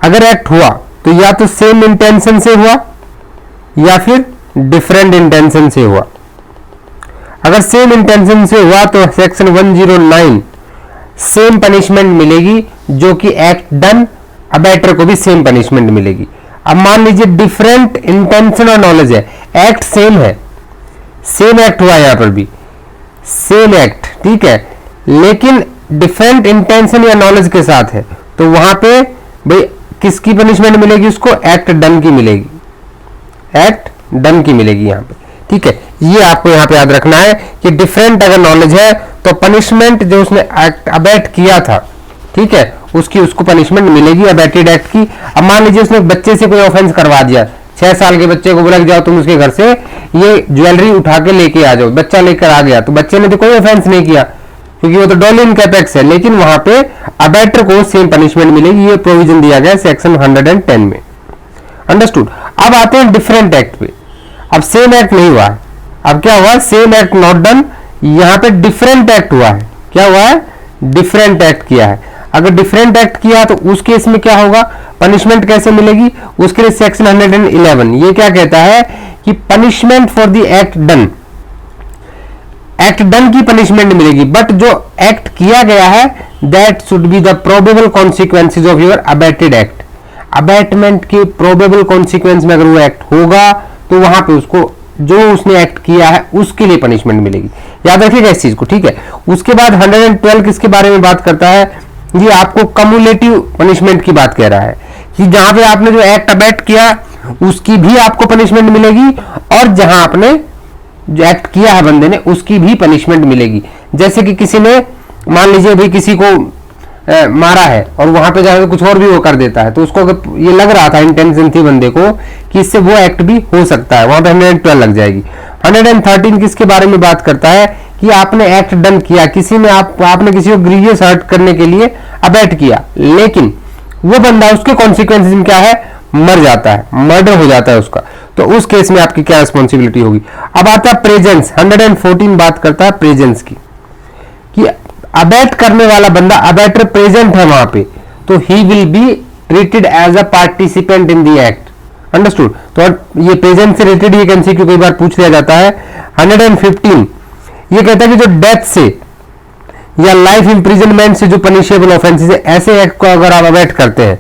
अगर एक्ट हुआ तो या तो सेम इंटेंशन से हुआ या फिर डिफरेंट इंटेंशन से हुआ। अगर सेम इंटेंशन से हुआ तो सेक्शन 109 सेम पनिशमेंट मिलेगी जो कि एक्ट डन, अबैटर को भी सेम पनिशमेंट मिलेगी। अब मान लीजिए डिफरेंट इंटेंशन और नॉलेज है, एक्ट सेम है, सेम एक्ट हुआ यहां पर भी, सेम एक्ट, ठीक है, लेकिन डिफरेंट इंटेंशन या नॉलेज के साथ है, तो वहां पे भाई किसकी पनिशमेंट मिलेगी? उसको एक्ट डन की मिलेगी, एक्ट डन की मिलेगी यहाँ पे, ठीक है। ये आपको यहाँ पे याद रखना है कि डिफरेंट अगर नॉलेज है तो पनिशमेंट जो उसने एक्ट अबैट किया था, ठीक है, उसकी उसको पनिशमेंट मिलेगी अबैटेड एक्ट की। अब मान लीजिए उसने बच्चे से कोई ऑफेंस करवा दिया, 6 साल के बच्चे को बोला कि जाओ तुम उसके घर से ये ज्वेलरी उठा के लेके आ जाओ, बच्चा लेकर आ गया, तो बच्चे ने तो कोई ऑफेंस नहीं किया क्योंकि वो तो डॉल इन कैपेक्स है, लेकिन वहां पे अबैटर को सेम पनिशमेंट मिलेगी। ये प्रोविजन दिया गया सेक्शन 110 में, अंडरस्टूड। अब आते हैं डिफरेंट एक्ट पे। अब सेम एक्ट नहीं हुआ है, अब क्या हुआ? सेम एक्ट नॉट डन, यहाँ पे डिफरेंट एक्ट हुआ है। क्या हुआ है? डिफरेंट एक्ट किया है। अगर डिफरेंट एक्ट किया तो उस केस में क्या होगा? पनिशमेंट कैसे मिलेगी? उसके लिए सेक्शन 111 ये क्या कहता है कि punishment for the act done, act done की पनिशमेंट मिलेगी, बट जो एक्ट किया गया है that should be the probable consequences of your abetted act. Abetment के प्रोबेबल कॉन्सिक्वेंस में अगर वो एक्ट होगा तो वहां पे उसको जो उसने एक्ट किया है उसके लिए पनिशमेंट मिलेगी। याद रखिएगा इस चीज को, ठीक है। उसके बाद 112 किसके बारे में बात करता है? ये आपको कम्युलेटिव पनिशमेंट की बात कह रहा है कि जहां पे आपने जो एक्ट अबैट किया उसकी भी आपको पनिशमेंट मिलेगी और जहां आपने जो एक्ट किया है बंदे ने उसकी भी पनिशमेंट मिलेगी। जैसे कि किसी ने मान लीजिए भाई किसी को मारा है और वहां पे जाकर कुछ और भी वो कर देता है, तो उसको ये लग रहा था, इंटेंशन थी बंदे को कि इससे वो एक्ट भी हो सकता है, वहां पे 112 लग जाएगी। 113 किसके बारे में बात करता है कि आपने एक्ट डन किया, किसी ने आपने किसी को ग्रीवियस हर्ट करने के लिए अबैट किया, लेकिन वो बंदा उसके कॉन्सिक्वेंसेस में क्या है? मर जाता है, मर्डर हो जाता है उसका, तो उस केस में आपकी क्या रिस्पॉन्सिबिलिटी होगी? अब आता है प्रेजेंस। 114 बात करता है प्रेजेंस की कि अबैट करने वाला बंदा, अबैटर प्रेजेंट है वहां पे, तो he will be treated as a participant in the act, understood. तो ये प्रेजेंट से रिलेटेड ये एमसीक्यू कई बार पूछ लिया जाता है। 115 ये कहता है कि जो डेथ से या लाइफ इंप्रिजनमेंट से जो पनिशेबल ऑफेंसेस है, ऐसे एक्ट को अगर आप अबैट करते हैं,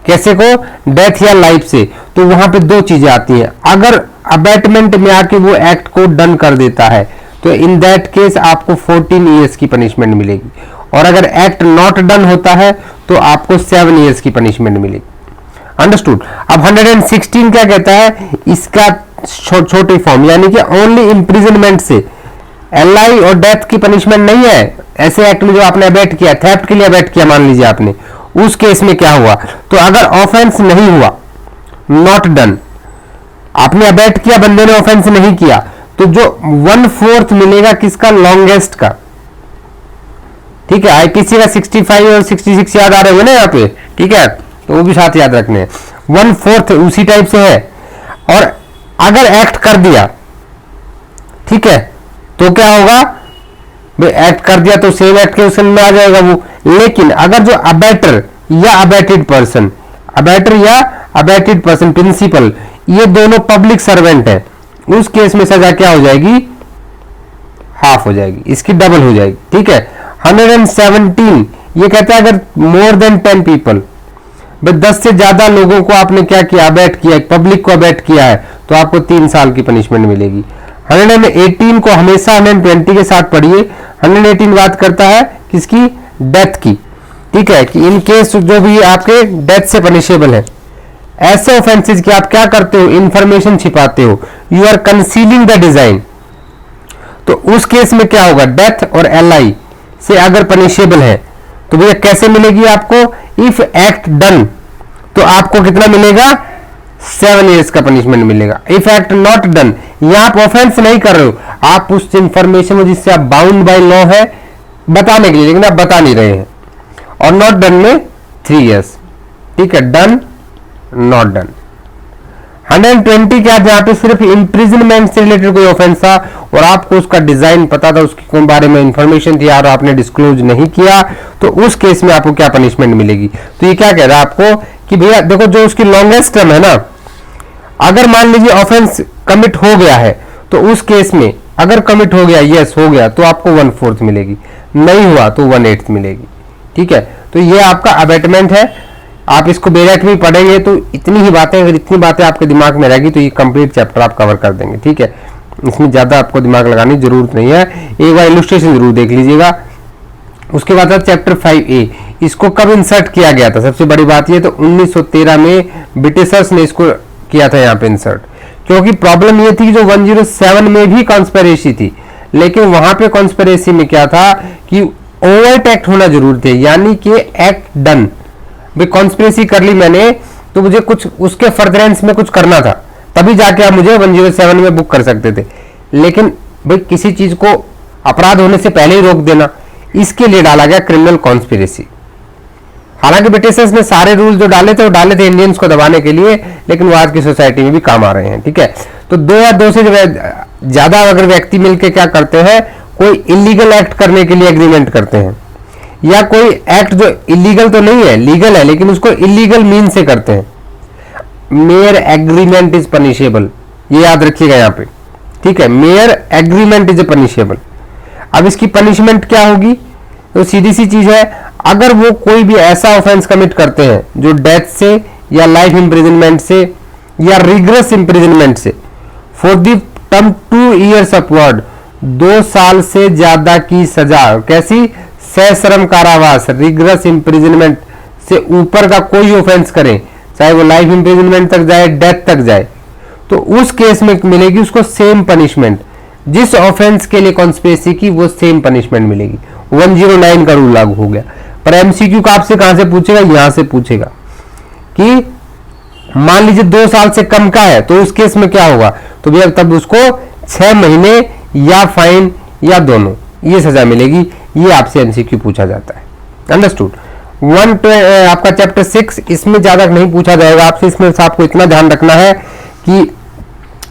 कैसे को? डेथ या लाइफ से, तो वहां पे दो चीजें आती हैं। अगर अबैटमेंट में आके वो एक्ट को डन कर देता है तो इन दैट केस आपको 14 ईयर्स की पनिशमेंट मिलेगी, और अगर एक्ट नॉट डन होता है तो आपको 7 ईयर्स की पनिशमेंट मिलेगी, अंडरस्टूड। अब 116 क्या कहता है? इसका छोटे फॉर्म, यानी कि ओनली इंप्रिजनमेंट से, एलआई और डेथ की पनिशमेंट नहीं है। ऐसे एक्ट में जो आपने अबैट किया, थेफ्ट के लिए अबैट किया मान लीजिए आपने, उस केस में क्या हुआ? तो अगर ऑफेंस नहीं हुआ, नॉट डन, आपने अबैट किया, बंदे ने ऑफेंस नहीं किया, तो जो 1/4 मिलेगा किसका? लॉन्गेस्ट का, ठीक है। आईपीसी का 65 और 66 याद आ रहे हो ना यहाँ पे, ठीक है, तो वो भी साथ याद रखने हैं। 1/4 उसी टाइप से है। और अगर एक्ट कर दिया, ठीक है, तो क्या होगा? एक्ट कर दिया तो सेम एक्ट के उसमें में आ जाएगा वो। लेकिन अगर जो अबैटर या अबैटेड पर्सन, अबैटर या अबैटेड पर्सन प्रिंसिपल, ये दोनों पब्लिक सर्वेंट है, उस केस में सजा क्या हो जाएगी? हाफ हो जाएगी, इसकी डबल हो जाएगी, ठीक है। 117 ये कहता है अगर मोर देन 10 पीपल, 10 से ज्यादा लोगों को आपने क्या किया? अबैट किया, पब्लिक को अबैट किया है, तो आपको 3 साल की पनिशमेंट मिलेगी। 118 को हमेशा 120 के साथ पढ़िए। 118 बात करता है किसकी? डेथ की, ठीक है, कि इन केस जो भी आपके डेथ से पनिशेबल है, ऐसे ऑफेंसेस कि आप क्या करते हो? इंफॉर्मेशन छिपाते हो, you are concealing the design, तो उस केस में क्या होगा? डेथ और एलआई से अगर पनिशेबल है तो भैया कैसे मिलेगी आपको? इफ एक्ट डन, तो आपको कितना मिलेगा? 7 ईयर्स का पनिशमेंट मिलेगा। इफ एक्ट नॉट डन, यहां आप ऑफेंस नहीं कर रहे हो, आप उस इंफॉर्मेशन को जिससे आप बाउंड बाय लॉ है बताने के लिए, लेकिन आप बता नहीं रहे हैं, और नॉट डन में 3 ईयर्स, ठीक है। Done, not done. 120 क्या? जहां पे सिर्फ इंप्रिजनमेंट से रिलेटेड कोई ऑफेंस था और आपको उसका डिजाइन पता था, उसके बारे में इंफॉर्मेशन थी और आपने डिस्क्लोज नहीं किया, तो उस केस में आपको क्या पनिशमेंट मिलेगी? तो ये क्या कह रहा है आपको कि भैया देखो, जो उसकी लॉन्गेस्ट टर्म है ना, अगर मान लीजिए ऑफेंस कमिट हो गया है, तो उस केस में अगर कमिट हो गया, यस हो गया, तो आपको 1/4 मिलेगी, नहीं हुआ तो 1/8 मिलेगी, ठीक है। तो ये आपका अबैटमेंट है। आप इसको बेरेट में पढ़ेंगे तो इतनी ही बातें, अगर इतनी बातें आपके दिमाग में रहेगी तो ये कंप्लीट चैप्टर आप कवर कर देंगे, ठीक है। इसमें ज़्यादा आपको दिमाग लगाने की जरूरत नहीं है, एक बार इलस्ट्रेशन जरूर देख लीजिएगा। उसके बाद चैप्टर 5A, इसको कब इंसर्ट किया गया था? सबसे बड़ी बात ये तो 1913 में ब्रिटिशर्स ने इसको किया था यहाँ पे इंसर्ट, क्योंकि प्रॉब्लम ये थी कि जो 107 में भी कॉन्स्पिरेसी थी, लेकिन वहां पे कॉन्स्पिरेसी में क्या था कि ओवर्ट एक्ट होना जरूरी थे, यानी कि एक्ट डन। भाई कॉन्स्पिरेसी कर ली मैंने, तो मुझे कुछ उसके फर्दरेंस में कुछ करना था, तभी जाके आप मुझे 107 में बुक कर सकते थे। लेकिन भाई किसी चीज को अपराध होने से पहले ही रोक देना, इसके लिए डाला गया क्रिमिनल कॉन्स्पिरेसी। हालांकि ब्रिटिशर्स ने सारे रूल जो डाले थे वो डाले थे इंडियंस को दबाने के लिए, लेकिन वो आज की सोसाइटी में भी काम आ रहे हैं। ठीक है, तो दो या दो से ज्यादा अगर व्यक्ति मिलकर क्या करते हैं, कोई इलीगल एक्ट करने के लिए एग्रीमेंट करते हैं, या कोई एक्ट जो इलीगल तो नहीं है, लीगल है, लेकिन उसको इलीगल मीन से करते हैं, मेयर एग्रीमेंट इज पनिशेबल, ये याद रखिएगा यहाँ पे। ठीक है, मेयर एग्रीमेंट इज पनिशेबल। अब इसकी पनिशमेंट क्या होगी? तो सीधी सी चीज है, अगर वो कोई भी ऐसा ऑफेंस कमिट करते हैं जो डेथ से या लाइफ इंप्रिजनमेंट से या रिग्रेस इंप्रिजनमेंट से for the term 2 years upward, 2 साल से ज्यादा की सजा, कैसी? सश्रम कारावास, रिग्रेस इंप्रिजनमेंट से ऊपर का कोई ऑफेंस करें, चाहे वो लाइफ इंप्रिजनमेंट तक जाए, डेथ तक जाए, तो उस केस में मिलेगी उसको सेम पनिशमेंट। जिस ऑफेंस के लिए कॉन्स्पिरेसी की वो सेम पनिशमेंट मिलेगी। 109 का रूल लागू हो गया। पर एमसीक्यू का आपसे कहां से पूछेगा? यहां से पूछेगा कि मान लीजिए 2 साल से कम का है, तो उस केस में क्या होगा? तो भैया तब उसको 6 महीने या फाइन या दोनों, ये सजा मिलेगी। ये आपसे एमसीक्यू पूछा जाता है। अंडरस्टूड? आपका चैप्टर 6, इसमें ज्यादा नहीं पूछा जाएगा आपसे। इसमें आपको इतना ध्यान रखना है कि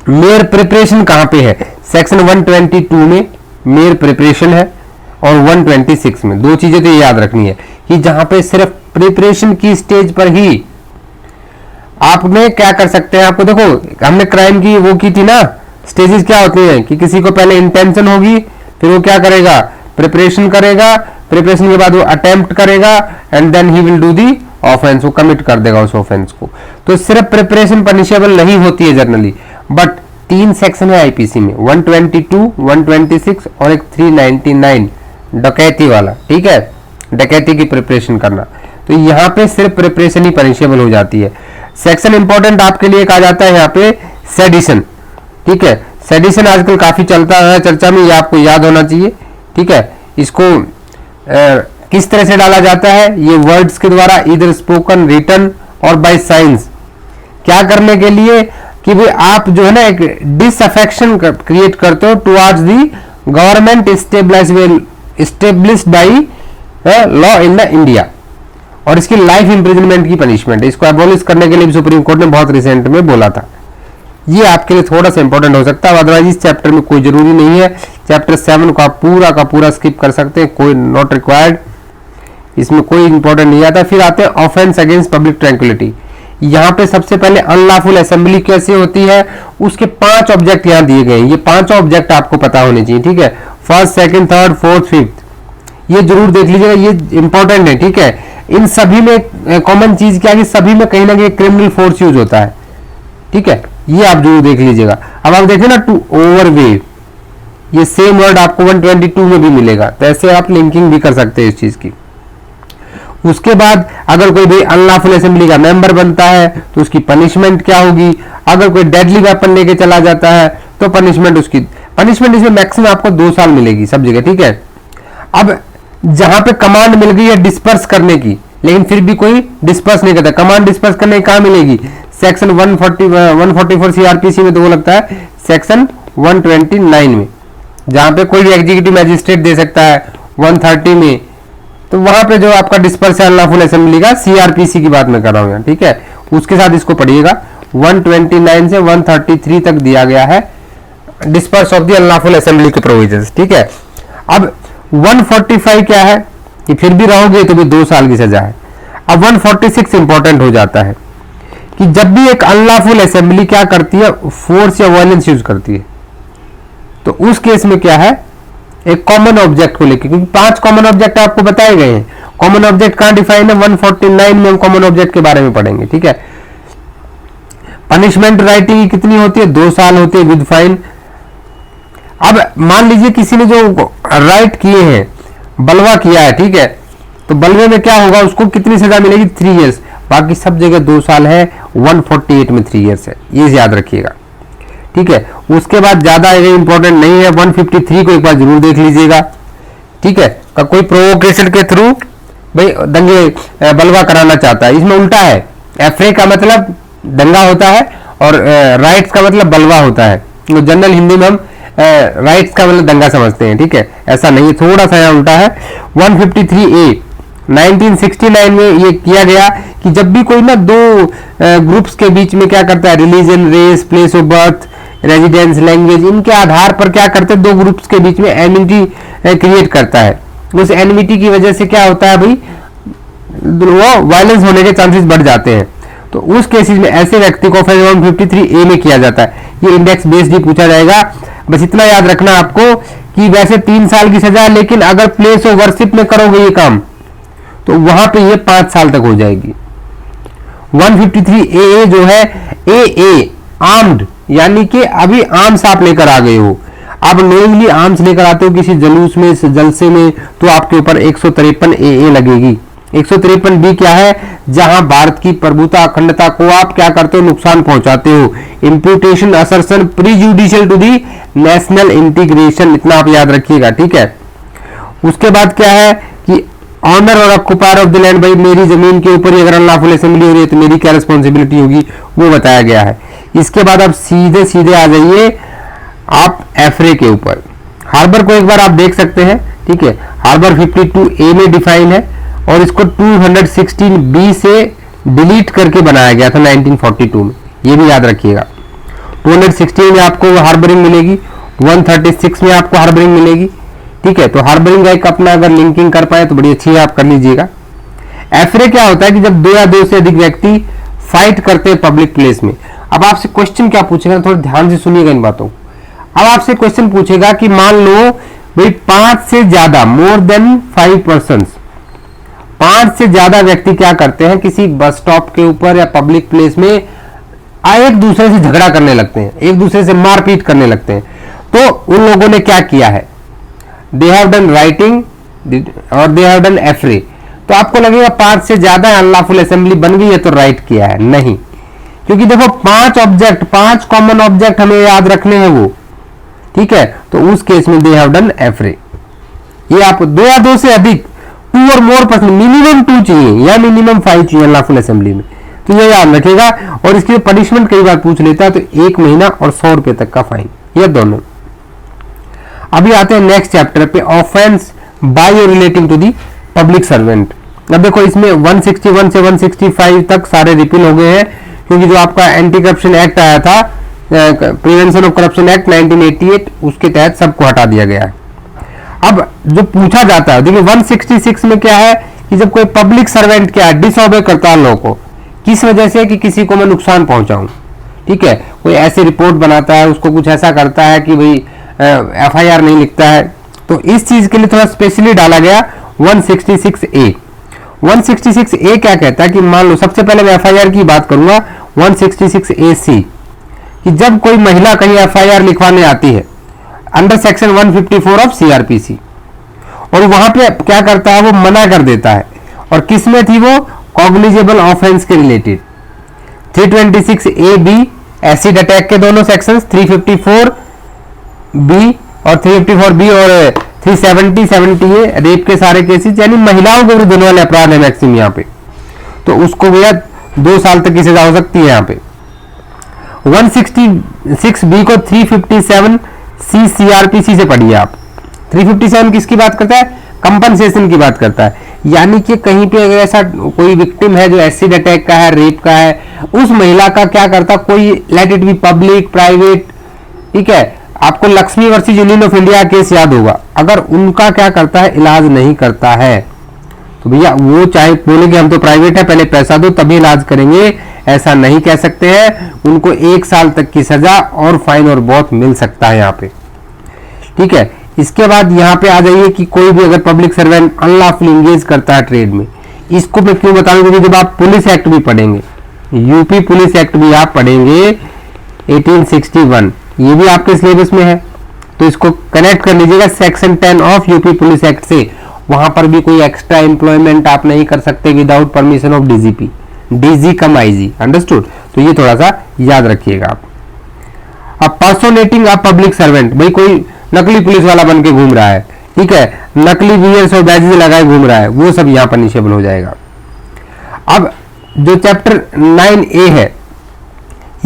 मेयर प्रिपरेशन कहां पे है। सेक्शन 122 में मेयर प्रिपरेशन है और 126 में। दो चीजें तो ये याद रखनी है कि जहां पे सिर्फ प्रिपरेशन की स्टेज पर ही आपने क्या कर सकते हैं। आपको देखो, हमने क्राइम की वो की थी ना, स्टेजेस क्या होती हैं कि किसी को पहले इंटेंशन होगी, फिर वो क्या करेगा? प्रिपरेशन करेगा, प्रिपरेशन के बाद वो अटेम्प्ट करेगा, and then he will do the offence, वो कमिट कर देगा उस ऑफेंस को। तो सिर्फ प्रिपरेशन पनिशेबल नहीं होती है जनरली, बट 3 सेक्शन है आईपीसी में, 122, 126 और एक 399 डकैती वाला। ठीक है, डकैती की प्रिपरेशन करना, तो यहाँ पे सिर्फ प्रिपरेशन ही पनिशेबल हो जाती है। सेक्शन इंपॉर्टेंट आपके लिए कहा जाता है यहाँ पे सेडिशन। ठीक है, सेडिशन आजकल काफी चलता है चर्चा में, ये आपको याद होना चाहिए। ठीक है, इसको किस तरह से डाला जाता है? ये वर्ड्स के द्वारा, इधर स्पोकन, रिटन और बाय साइंस। क्या करने के लिए कि भाई आप जो है ना एक डिसअफेक्शन क्रिएट करते हो towards the government established by law in the India, और इसकी लाइफ इंप्रिजनमेंट की पनिशमेंट, इसको एबॉलिश करने के लिए भी सुप्रीम कोर्ट ने बहुत रिसेंट में बोला था। ये आपके लिए थोड़ा सा इंपॉर्टेंट हो सकता है, अदरवाइज इस चैप्टर में कोई जरूरी नहीं है। चैप्टर 7 को आप पूरा का पूरा स्किप कर सकते हैं, कोई नॉट रिक्वायर्ड, इसमें कोई इंपॉर्टेंट नहीं आता। फिर आते हैं ऑफेंस अगेंस्ट पब्लिक ट्रैंक्विलिटी। यहाँ पे सबसे पहले अनलॉफुल असेंबली कैसे होती है, उसके 5 ऑब्जेक्ट यहाँ दिए गए हैं। ये 5 ऑब्जेक्ट आपको पता होने चाहिए। ठीक है, first, second, third, fourth, fifth, ये जरूर देख लीजिएगा, ये इंपॉर्टेंट है। ठीक है, इन सभी में कॉमन चीज क्या है कि सभी में कहीं ना कहीं क्रिमिनल फोर्स यूज होता है। ठीक है, ये आप जरूर देख लीजिएगा। अब आप देखें ना, टू ओवरवेव, ये सेम वर्ड आपको 122 में भी मिलेगा, तो ऐसे आप लिंकिंग भी कर सकते हैं इस चीज की। उसके बाद अगर कोई भी अनलॉफुल असेंबली का मेंबर बनता है तो उसकी पनिशमेंट क्या होगी। अगर कोई डेडली वेपन लेके चला जाता है तो पनिशमेंट इसमें मैक्सिमम आपको 2 साल मिलेगी सब जगह। ठीक है, अब जहां पे कमांड मिल गई है डिस्पर्स करने की, लेकिन फिर भी कोई डिस्पर्स नहीं करता, कमांड डिस्पर्स करने की कहां मिलेगी? सेक्शन 144 सीआरपीसी में, तो वो लगता है सेक्शन 129 में, जहां पे कोई भी एग्जीक्यूटिव मैजिस्ट्रेट दे सकता है। 130 में, तो वहां पे जो आपका डिस्पर्स है अनलॉफुल असेंबली का, सीआरपीसी की बात मैं कर रहा हूं। ठीक है, उसके साथ इसको पढ़िएगा। 129 से 133 तक दिया गया है disperse of the unlawful assembly के प्रोविजंस। ठीक है, अब 145 क्या है कि फिर भी रहोगे तो भी 2 साल की सजा है। अब 146 इंपॉर्टेंट हो जाता है कि जब भी एक अनलॉफुल असेंबली क्या करती है, फोर्स या वायलेंस यूज करती है, तो उस केस में क्या है, एक कॉमन ऑब्जेक्ट को लेकर, क्योंकि 5 कॉमन ऑब्जेक्ट आपको बताए गए हैं। कॉमन ऑब्जेक्ट कहां डिफाइन है? 149 में हम कॉमन ऑब्जेक्ट के बारे में पढ़ेंगे। ठीक है, पनिशमेंट राइटिंग कितनी होती है? 2 साल होती है विद फाइन। अब मान लीजिए किसी ने जो राइट किए हैं, बलवा किया है, ठीक है, तो बलवे में क्या होगा, उसको कितनी सजा मिलेगी, 3 इयर्स। बाकी सब जगह 2 साल है, 148 में 3 इयर्स है, ये याद रखिएगा, ठीक है। उसके बाद ज्यादा इंपॉर्टेंट नहीं है, 153 को एक बार जरूर देख लीजिएगा, ठीक है। कोई प्रोवोकेशन के थ्रू भाई दंगे बलवा कराना चाहता है, इसमें उल्टा है, एफ्रे का मतलब दंगा होता है और राइट्स का मतलब बलवा होता है। तो जनरल हिंदी में हम राइट्स का मतलब दंगा समझते हैं, ठीक है, ऐसा नहीं है, थोड़ा सा यहाँ उल्टा है। 153A 1969 में ये किया गया कि जब भी कोई ना दो ग्रुप्स के बीच में क्या करता है, religion, race, place of birth, residence, language, इनके आधार पर क्या करते हैं, दो ग्रुप्स के बीच में एनिमिटी क्रिएट करता है। उस एनिमिटी की वजह से क्या होता है भाई, वो वायलेंस होने के चांसेस बढ़ जाते हैं। तो उस केसेस में ऐसे व्यक्ति को 153A में किया जाता है। ये इंडेक्स बेस्ड ही पूछा जाएगा, बस इतना याद रखना आपको कि वैसे 3 साल की सजा है, लेकिन अगर प्लेस ऑफ वर्शिप में करोगे ये काम तो वहां पे ये 5 साल तक हो जाएगी। 153AA जो है, AA आर्म्ड, यानी कि अभी आर्म्स आप लेकर आ गए हो, आप नोइंगली आर्म्स लेकर आते हो किसी जुलूस में, जलसे में, तो आपके ऊपर 153AA लगेगी। 153B क्या है, जहां भारत की प्रभुता अखंडता को आप क्या करते हो, नुकसान पहुंचाते हो। Imputation assertion prejudicial to the national integration, इतना आप याद रखिएगा, ठीक है। उसके बाद क्या है कि ऑनर और ऑक्युपायर ऑफ द लैंड, भाई मेरी जमीन के ऊपर अगर अनलॉफुल असेंबली हो रही है तो मेरी क्या रिस्पॉन्सिबिलिटी होगी, वो बताया गया है। इसके बाद आप सीधे सीधे आ जाइए आप एफरे के ऊपर। हार्बर को एक बार आप देख सकते हैं, ठीक है, हार्बर 52A में डिफाइन है और इसको 216B से डिलीट करके बनाया गया था 1942 में, ये भी याद रखिएगा। 216 में आपको हार्बरिंग मिलेगी, 136 में आपको हार्बरिंग मिलेगी, ठीक है। तो हार्बरिंग का एक अपना अगर लिंकिंग कर पाए तो बड़ी अच्छी है, आप कर लीजिएगा। एफरे क्या होता है कि जब 2 या 2 से अधिक व्यक्ति फाइट करते हैं पब्लिक प्लेस में। अब आपसे क्वेश्चन क्या पूछेगा, थोड़ा ध्यान से सुनिएगा इन बातों। अब आपसे क्वेश्चन पूछेगा कि मान लो भाई 5 से ज्यादा, मोर देन 5 पर्सन, 5 से ज्यादा व्यक्ति क्या करते हैं, किसी बस स्टॉप के ऊपर या पब्लिक प्लेस में एक दूसरे से झगड़ा करने लगते हैं, एक दूसरे से मारपीट करने लगते हैं। तो उन लोगों ने क्या किया है, दे हैव डन राइटिंग और दे हैव डन एफरे। तो आपको लगेगा 5 से ज्यादा अनलॉफुल असेंबली बन गई है तो राइट किया है, नहीं, क्योंकि देखो 5 ऑब्जेक्ट, 5 कॉमन ऑब्जेक्ट हमें याद रखने हैं वो, ठीक है। तो उस केस में दे हैव डन एफरे। ये आप 2 या 2 से अधिक, 2 और मोर पर्सन, मिनिमम 2 चाहिए या मिनिमम 5 चाहिए अनलॉफुल असेंबली में, तो ये याद रखिएगा। और इसके पनिशमेंट कई बार पूछ लेता है, तो 1 महीना और 100 रुपए तक का फाइन, ये दोनों। अभी आते हैं नेक्स्ट चैप्टर पे, offence by relating to the public servant. अब देखो इसमें 161 से 165 तक सारे रिपील हो गए हैं, क्योंकि जो आपका एंटी करप्शन एक्ट आया था, प्रिवेंशन ऑफ करप्शन एक्ट 1988, उसके तहत सबको हटा दिया गया है। अब जो पूछा जाता है, देखिए 166 में क्या है कि जब कोई पब्लिक सर्वेंट क्या है, डिसऑबे करता है लॉ को, किस वजह से, कि किसी को मैं नुकसान पहुंचाऊं, ठीक है, कोई ऐसी रिपोर्ट बनाता है, उसको कुछ ऐसा करता है कि भाई FIR नहीं लिखता है, तो इस चीज के लिए थोड़ा स्पेशली डाला गया 166A। 166A क्या कहता है कि मान लो, सबसे पहले मैं FIR की बात करूंगा, 166AC, कि जब कोई महिला कहीं FIR लिखवाने आती है अंडर सेक्शन 154 ऑफ CRPC, और वहां पे क्या करता है, वो मना कर देता है, और किसमें थी वो, कॉग्निजेबल ऑफेंस के रिलेटेड 326AB एसिड अटैक के दोनों सेक्शंस, 354B और 354B और 370A रेप के सारे केसेस, यानी महिलाओं के विरुद्ध होने वाले अपराध है मैक्सिमम यहाँ पे, तो उसको भैया 2 साल तक की सजा हो सकती है यहाँ पे। 166B को 357C CRPC से पढ़िए आप। 357 किसकी बात करता है, कंपनसेशन की बात करता है, यानी कि कहीं पे अगर ऐसा कोई विक्टिम है जो एसिड अटैक का है, रेप का है, उस महिला का क्या करता, कोई let it be public private, ठीक है, आपको Lakshmi versus union of India case याद होगा, अगर उनका क्या करता है, इलाज नहीं करता है, तो भैया वो चाहे बोले कि हम तो प्राइवेट है, पहले पैसा दो तभी इलाज करेंगे, ऐसा नहीं कह सकते हैं। उनको 1 साल तक की सजा और फाइन और बहुत मिल सकता है यहाँ पे, ठीक है। इसके बाद यहाँ पे आ जाइए कि कोई भी अगर पब्लिक सर्वेंट अनलॉफुल इंगेज करता है ट्रेड में, इसको मैं क्यों बता रहा हूं, क्योंकि जब आप पुलिस एक्ट भी पढ़ेंगे, यूपी पुलिस एक्ट भी आप पढ़ेंगे 1861, ये भी आपके सिलेबस में है, तो इसको कनेक्ट कर लीजिएगा section 10 of UP police act से। वहां पर भी कोई एक्स्ट्रा एम्प्लॉयमेंट आप नहीं कर सकते without permission of DGP, DG come IG, understood. तो ये थोड़ा सा याद रखिएगा आप। अब पर्सोनेटिंग अ पब्लिक सर्वेंट, भाई कोई नकली पुलिस वाला बन के घूम रहा है, ठीक है, नकली वियर्स और बैजेस लगाए घूम रहा है, वो सब यहां पनिशेबल हो जाएगा। अब जो चैप्टर 9A है,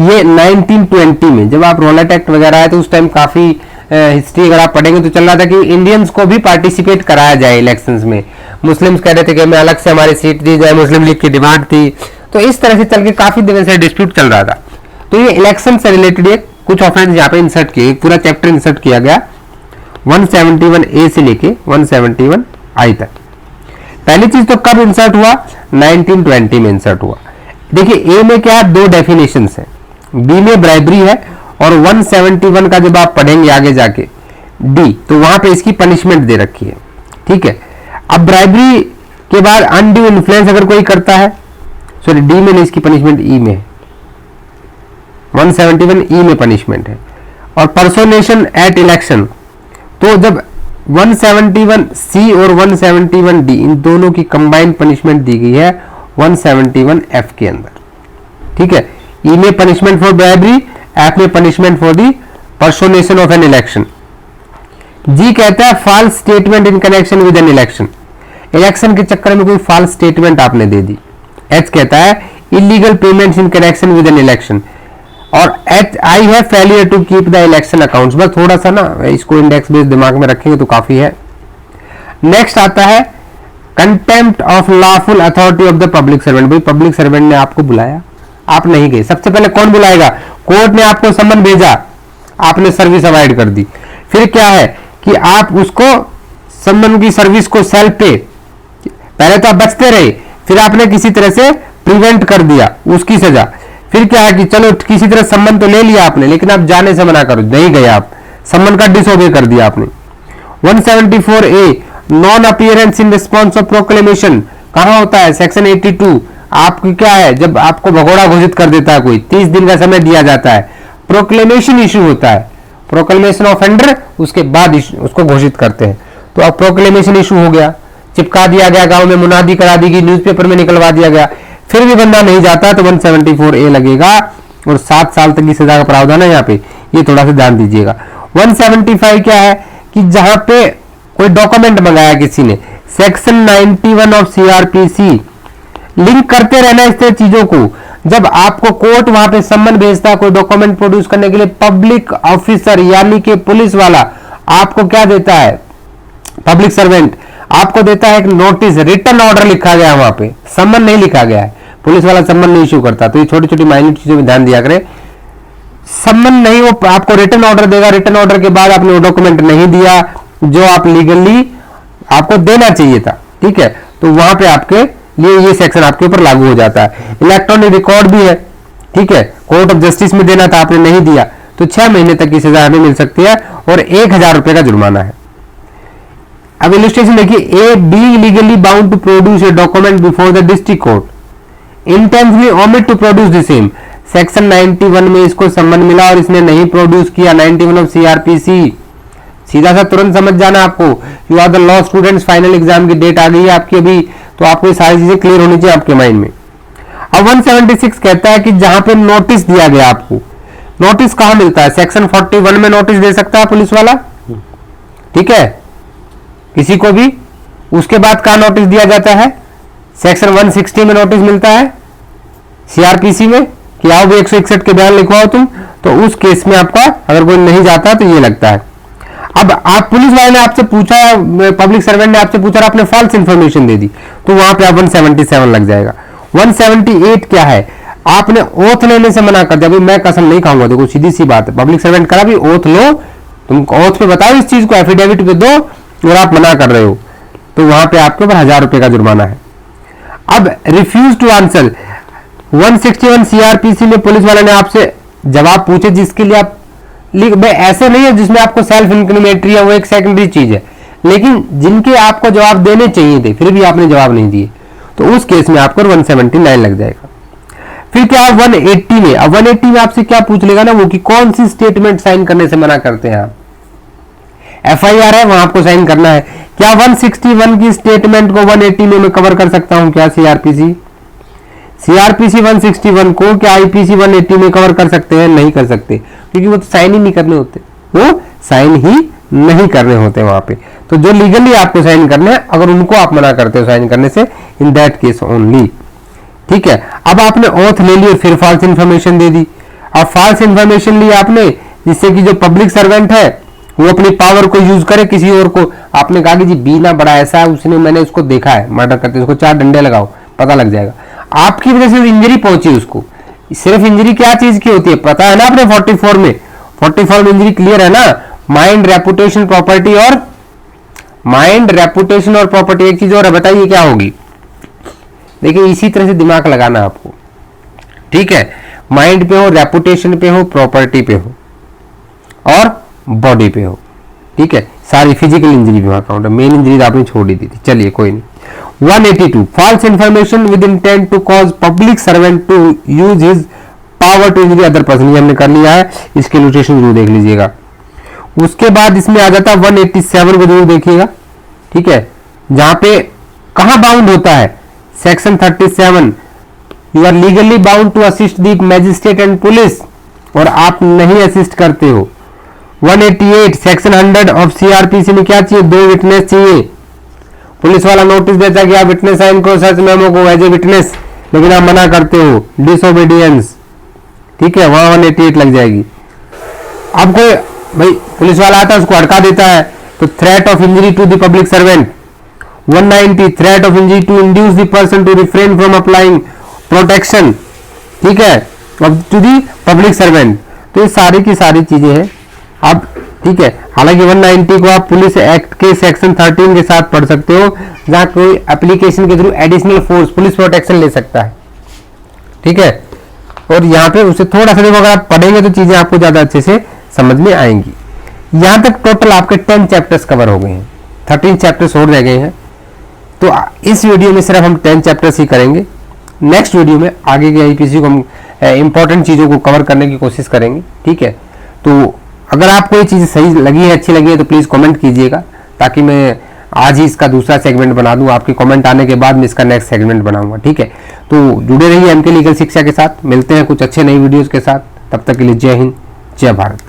ये 1920 में जब आप रोलेट एक्ट वगैरह है तो उस टाइम काफी हिस्ट्री अगर आप पढ़ेंगे तो चल रहा था कि इंडियंस को भी पार्टिसिपेट कराया जाए इलेक्शंस में। मुस्लिम्स कह रहे थे कि हमें अलग से हमारी सीट दी जाए, मुस्लिम लीग की डिमांड थी। तो इस तरह से चल के काफी दिन से डिस्प्यूट चल रहा था। तो ये इलेक्शन से रिलेटेड एक कुछ ऑफेंस यहाँ पे इंसर्ट किए, पूरा चैप्टर इंसर्ट किया गया 171A से लेके 171I तक। पहली चीज तो कब इंसर्ट हुआ? 1920 में इंसर्ट हुआ। देखिए ए में क्या है, दो डेफिनेशन है, बी में ब्राइबरी है, और 171 का जब आप पढ़ेंगे आगे जाके डी, तो वहां पे इसकी पनिशमेंट दे रखी है, ठीक है। अब ब्राइबरी के बाद अनड्यू इन्फ्लुएंस अगर कोई करता है, सॉरी डी में नहीं, इसकी पनिशमेंट ई में है, 171 ई में पनिशमेंट है। और पर्सोनेशन एट इलेक्शन, तो जब 171C और 171D इन दोनों की कंबाइंड पनिशमेंट दी गई है 171F के अंदर, ठीक है। ई में पनिशमेंट फॉर ब्राइबरी, एफ में punishment for the personation of an election. G कहता है false statement in connection with an election, election के चक्कर में कोई फॉल्स स्टेटमेंट आपने दे दी। एच कहता है illegal payments in connection with an election, और एच आई है failure to keep the election accounts. बस थोड़ा सा ना इसको इंडेक्स बेस दिमाग में रखेंगे तो काफी है। नेक्स्ट आता है contempt of lawful authority of the public servant. भाई पब्लिक सर्वेंट ने आपको बुलाया, आप नहीं गए, सबसे पहले कौन बुलाएगा? कोर्ट ने आपको सम्मन भेजा, आपने सर्विस अवॉइड कर दी। फिर क्या है कि आप उसको सम्मन की सर्विस को सेल्फ पे, पहले तो आप बचते रहे, फिर आपने किसी तरह से प्रिवेंट कर दिया उसकी सजा। फिर क्या है कि चलो किसी तरह सम्मन तो ले लिया आपने, लेकिन आप जाने से मना करो, नहीं गए आप, सम्मन का डिसओबे कर दिया आपने। 174A non appearance in response of proclamation कहां होता है? सेक्शन 82। आपकी क्या है, जब आपको भगोड़ा घोषित कर देता है कोई, 30 दिन का समय दिया जाता है, प्रोक्लेमेशन इशू होता है, प्रोक्लेमेशन ऑफेंडर, उसके बाद उसको घोषित करते हैं। तो अब प्रोक्लेमेशन इशू हो गया, चिपका दिया गया, गांव में मुनादी करा दी गई, न्यूज़पेपर में निकलवा दिया गया, फिर भी बंदा नहीं जाता तो 174A लगेगा और 7 साल तक की सजा का प्रावधान है यहाँ पे, ये थोड़ा सा ध्यान दीजिएगा। 175 क्या है कि जहां पे कोई डॉक्यूमेंट मंगाया किसी ने, सेक्शन 91 ऑफ CRPC, लिंक करते रहना इस तरह चीजों को। जब आपको कोर्ट वहां पे सम्मन भेजता है कोई डॉक्यूमेंट प्रोड्यूस करने के लिए, पब्लिक ऑफिसर यानी कि पुलिस वाला आपको क्या देता है, पब्लिक सर्वेंट आपको देता है एक नोटिस, रिटन ऑर्डर लिखा गया है, वहां पे सम्मन नहीं लिखा गया है, पुलिस वाला सम्मन नहीं इशू करता। तो ये छोटी छोटी माइन्यूट चीजों में ध्यान दिया करें। सम्मन नहीं, वो आपको रिटन ऑर्डर देगा, रिटन ऑर्डर के बाद आपने वो डॉक्यूमेंट नहीं दिया जो आप लीगली आपको देना चाहिए था, ठीक है, तो वहां पे आपके लिए ये सेक्शन आपके ऊपर लागू हो जाता है। इलेक्ट्रॉनिक रिकॉर्ड भी है, ठीक है, कोर्ट ऑफ जस्टिस में देना था, आपने नहीं दिया तो 6 महीने तक की सजा हमें मिल सकती है और 1000 रुपए का जुर्माना है। अब इलस्ट्रेशन देखिए, A B legally bound to produce a document before the district court, intentionally omit to produce the same. Section 91 में इसको सम्मन मिला और इसने नहीं प्रोड्यूस किया, 91 ऑफ CRPC, सीधा सा तुरंत समझ जाना आपको। You are the law students, final exam की डेट आ गई है आपकी अभी, तो आपको ये सारी चीजें क्लियर होनी चाहिए आपके माइंड में। अब 176 कहता है कि जहां पे नोटिस दिया गया आपको, नोटिस कहां मिलता है? सेक्शन 41 में नोटिस दे सकता है पुलिस वाला, ठीक है, किसी को भी। उसके बाद कहां नोटिस दिया जाता है? सेक्शन 160 में नोटिस मिलता है CRPC में कि आओ भी 161 के बयान लिखवाओ तुम, तो उस केस में आपका अगर कोई नहीं जाता तो ये लगता है। अब आप पुलिस वाले ने आपसे पूछा, पब्लिक सर्वेंट ने आपसे पूछा, आपने फॉल्स इंफॉर्मेशन दे दी, तो वहां पे आप 177 लग जाएगा। 178 क्या है? आपने ओथ लेने से मना कर दिया, भाई मैं कसम नहीं खाऊंगा। देखो सीधी सी बात है, पब्लिक सर्वेंट करा भी ओथ लो, तुम ओथ पे बताओ इस चीज को, एफिडेविट पे दो, और आप मना कर रहे हो, तो वहां पे आपके ऊपर 1000 रुपए का जुर्माना है। अब रिफ्यूज टू आंसर, 161 CRPC में पुलिस वाले ने आपसे जवाब पूछे जिसके लिए आप ऐसे नहीं है जिसमें आपको सेल्फ इंक्रिमेटरी है, वो एक सेकेंडरी चीज है, लेकिन जिनके आपको जवाब देने चाहिए थे फिर भी आपने जवाब नहीं दिए, तो उस केस में आपको 179 लग जाएगा। फिर क्या 180 में, अब 180 में आपसे क्या पूछ लेगा ना वो, कि कौन सी स्टेटमेंट साइन करने से मना करते हैं आप, FIR है, वहां आपको साइन करना है। क्या 161 की स्टेटमेंट को 180 में मैं कवर कर सकता हूं क्या? सीआरपीसी 161 को क्या IPC 180 में कवर कर सकते हैं? नहीं कर सकते, क्योंकि वो तो साइन ही नहीं करने होते, वो साइन ही नहीं करने होते वहां पे। तो जो लीगली आपको साइन करने हैं, अगर उनको आप मना करते हो साइन करने से, इन दैट केस ओनली, ठीक है। अब आपने ओथ ले ली और फिर फॉल्स इन्फॉर्मेशन दे दी। अब फॉल्स इन्फॉर्मेशन ली आपने, जिससे कि जो पब्लिक सर्वेंट है वो अपनी पावर को यूज करे किसी और को। आपने कहा कि जी बीना बड़ा ऐसा है, उसने, मैंने उसको देखा है मर्डर करते, उसको 4 डंडे लगाओ, पता लग जाएगा। आपकी वजह से इंजरी पहुंची उसको। सिर्फ इंजरी क्या चीज की होती है पता है ना आपने? 44 में इंजरी क्लियर है ना? माइंड, रेपुटेशन, प्रॉपर्टी और माइंड, रेपुटेशन और प्रॉपर्टी। एक चीज और है, बताइए क्या होगी? देखिए इसी तरह से दिमाग लगाना आपको, ठीक है। माइंड पे हो, रेपुटेशन पे हो, प्रॉपर्टी पे हो और बॉडी पे हो, ठीक है। सारी फिजिकल इंजरी भी वहां काउंट है, मेन इंजरी आपने छोड़ ही दी थी, चलिए कोई नहीं। 182 false information with intent to cause public servant to use his power to injury other person, ये हमने कर लिया है, इसके इलस्ट्रेशन जरूर देख लीजिएगा। उसके बाद इसमें आ जाता है 187 को जरूर देखिएगा, ठीक है। जहां पे कहां बाउंड होता है? Section 37, you are legally bound to assist the magistrate and police, और आप नहीं असिस्ट करते हो। 188 सेक्शन 100 ऑफ CRPC में क्या चाहिए? 2 विटनेस चाहिए। पुलिस वाला नोटिस देता है कि आप विटनेस साइन को, सर्च मेमो को एज ए विटनेस, लेकिन आप मना करते हो, डिसओबीडियंस, ठीक है, वहां 188 लग जाएगी। अब कोई भाई पुलिस वाला आता है, उसको अड़का देता है, तो threat of injury to the public servant. 190 threat of injury to induce the person to refrain from applying protection, ठीक है, टू द पब्लिक सर्वेंट। तो ये सारी की सारी चीजें हैं। अब ठीक है, हालांकि 190 को आप पुलिस एक्ट के सेक्शन 13 के साथ पढ़ सकते हो, जहां कोई एप्लीकेशन के through additional force police protection ले सकता है, ठीक है। और यहाँ पे उसे थोड़ा सा देखो, अगर आप पढ़ेंगे तो चीजें आपको ज्यादा अच्छे से समझ में आएंगी। यहां तक टोटल आपके 10 चैप्टर्स कवर हो गए हैं, 13 चैप्टर्स और रह गए हैं। तो इस वीडियो में सिर्फ हम 10 चैप्टर्स ही करेंगे। नेक्स्ट वीडियो में आगे के IPC को हम इंपॉर्टेंट चीजों को कवर करने की कोशिश करेंगे, ठीक है। तो अगर आपको ये चीज़ सही लगी है, अच्छी लगी है, तो प्लीज़ कमेंट कीजिएगा, ताकि मैं आज ही इसका दूसरा सेगमेंट बना दूं। आपके कमेंट आने के बाद मैं इसका नेक्स्ट सेगमेंट बनाऊंगा, ठीक है। तो जुड़े रहिए MK लीगल शिक्षा के साथ, मिलते हैं कुछ अच्छे नई वीडियोज़ के साथ। तब तक के लिए जय हिंद, जय भारत।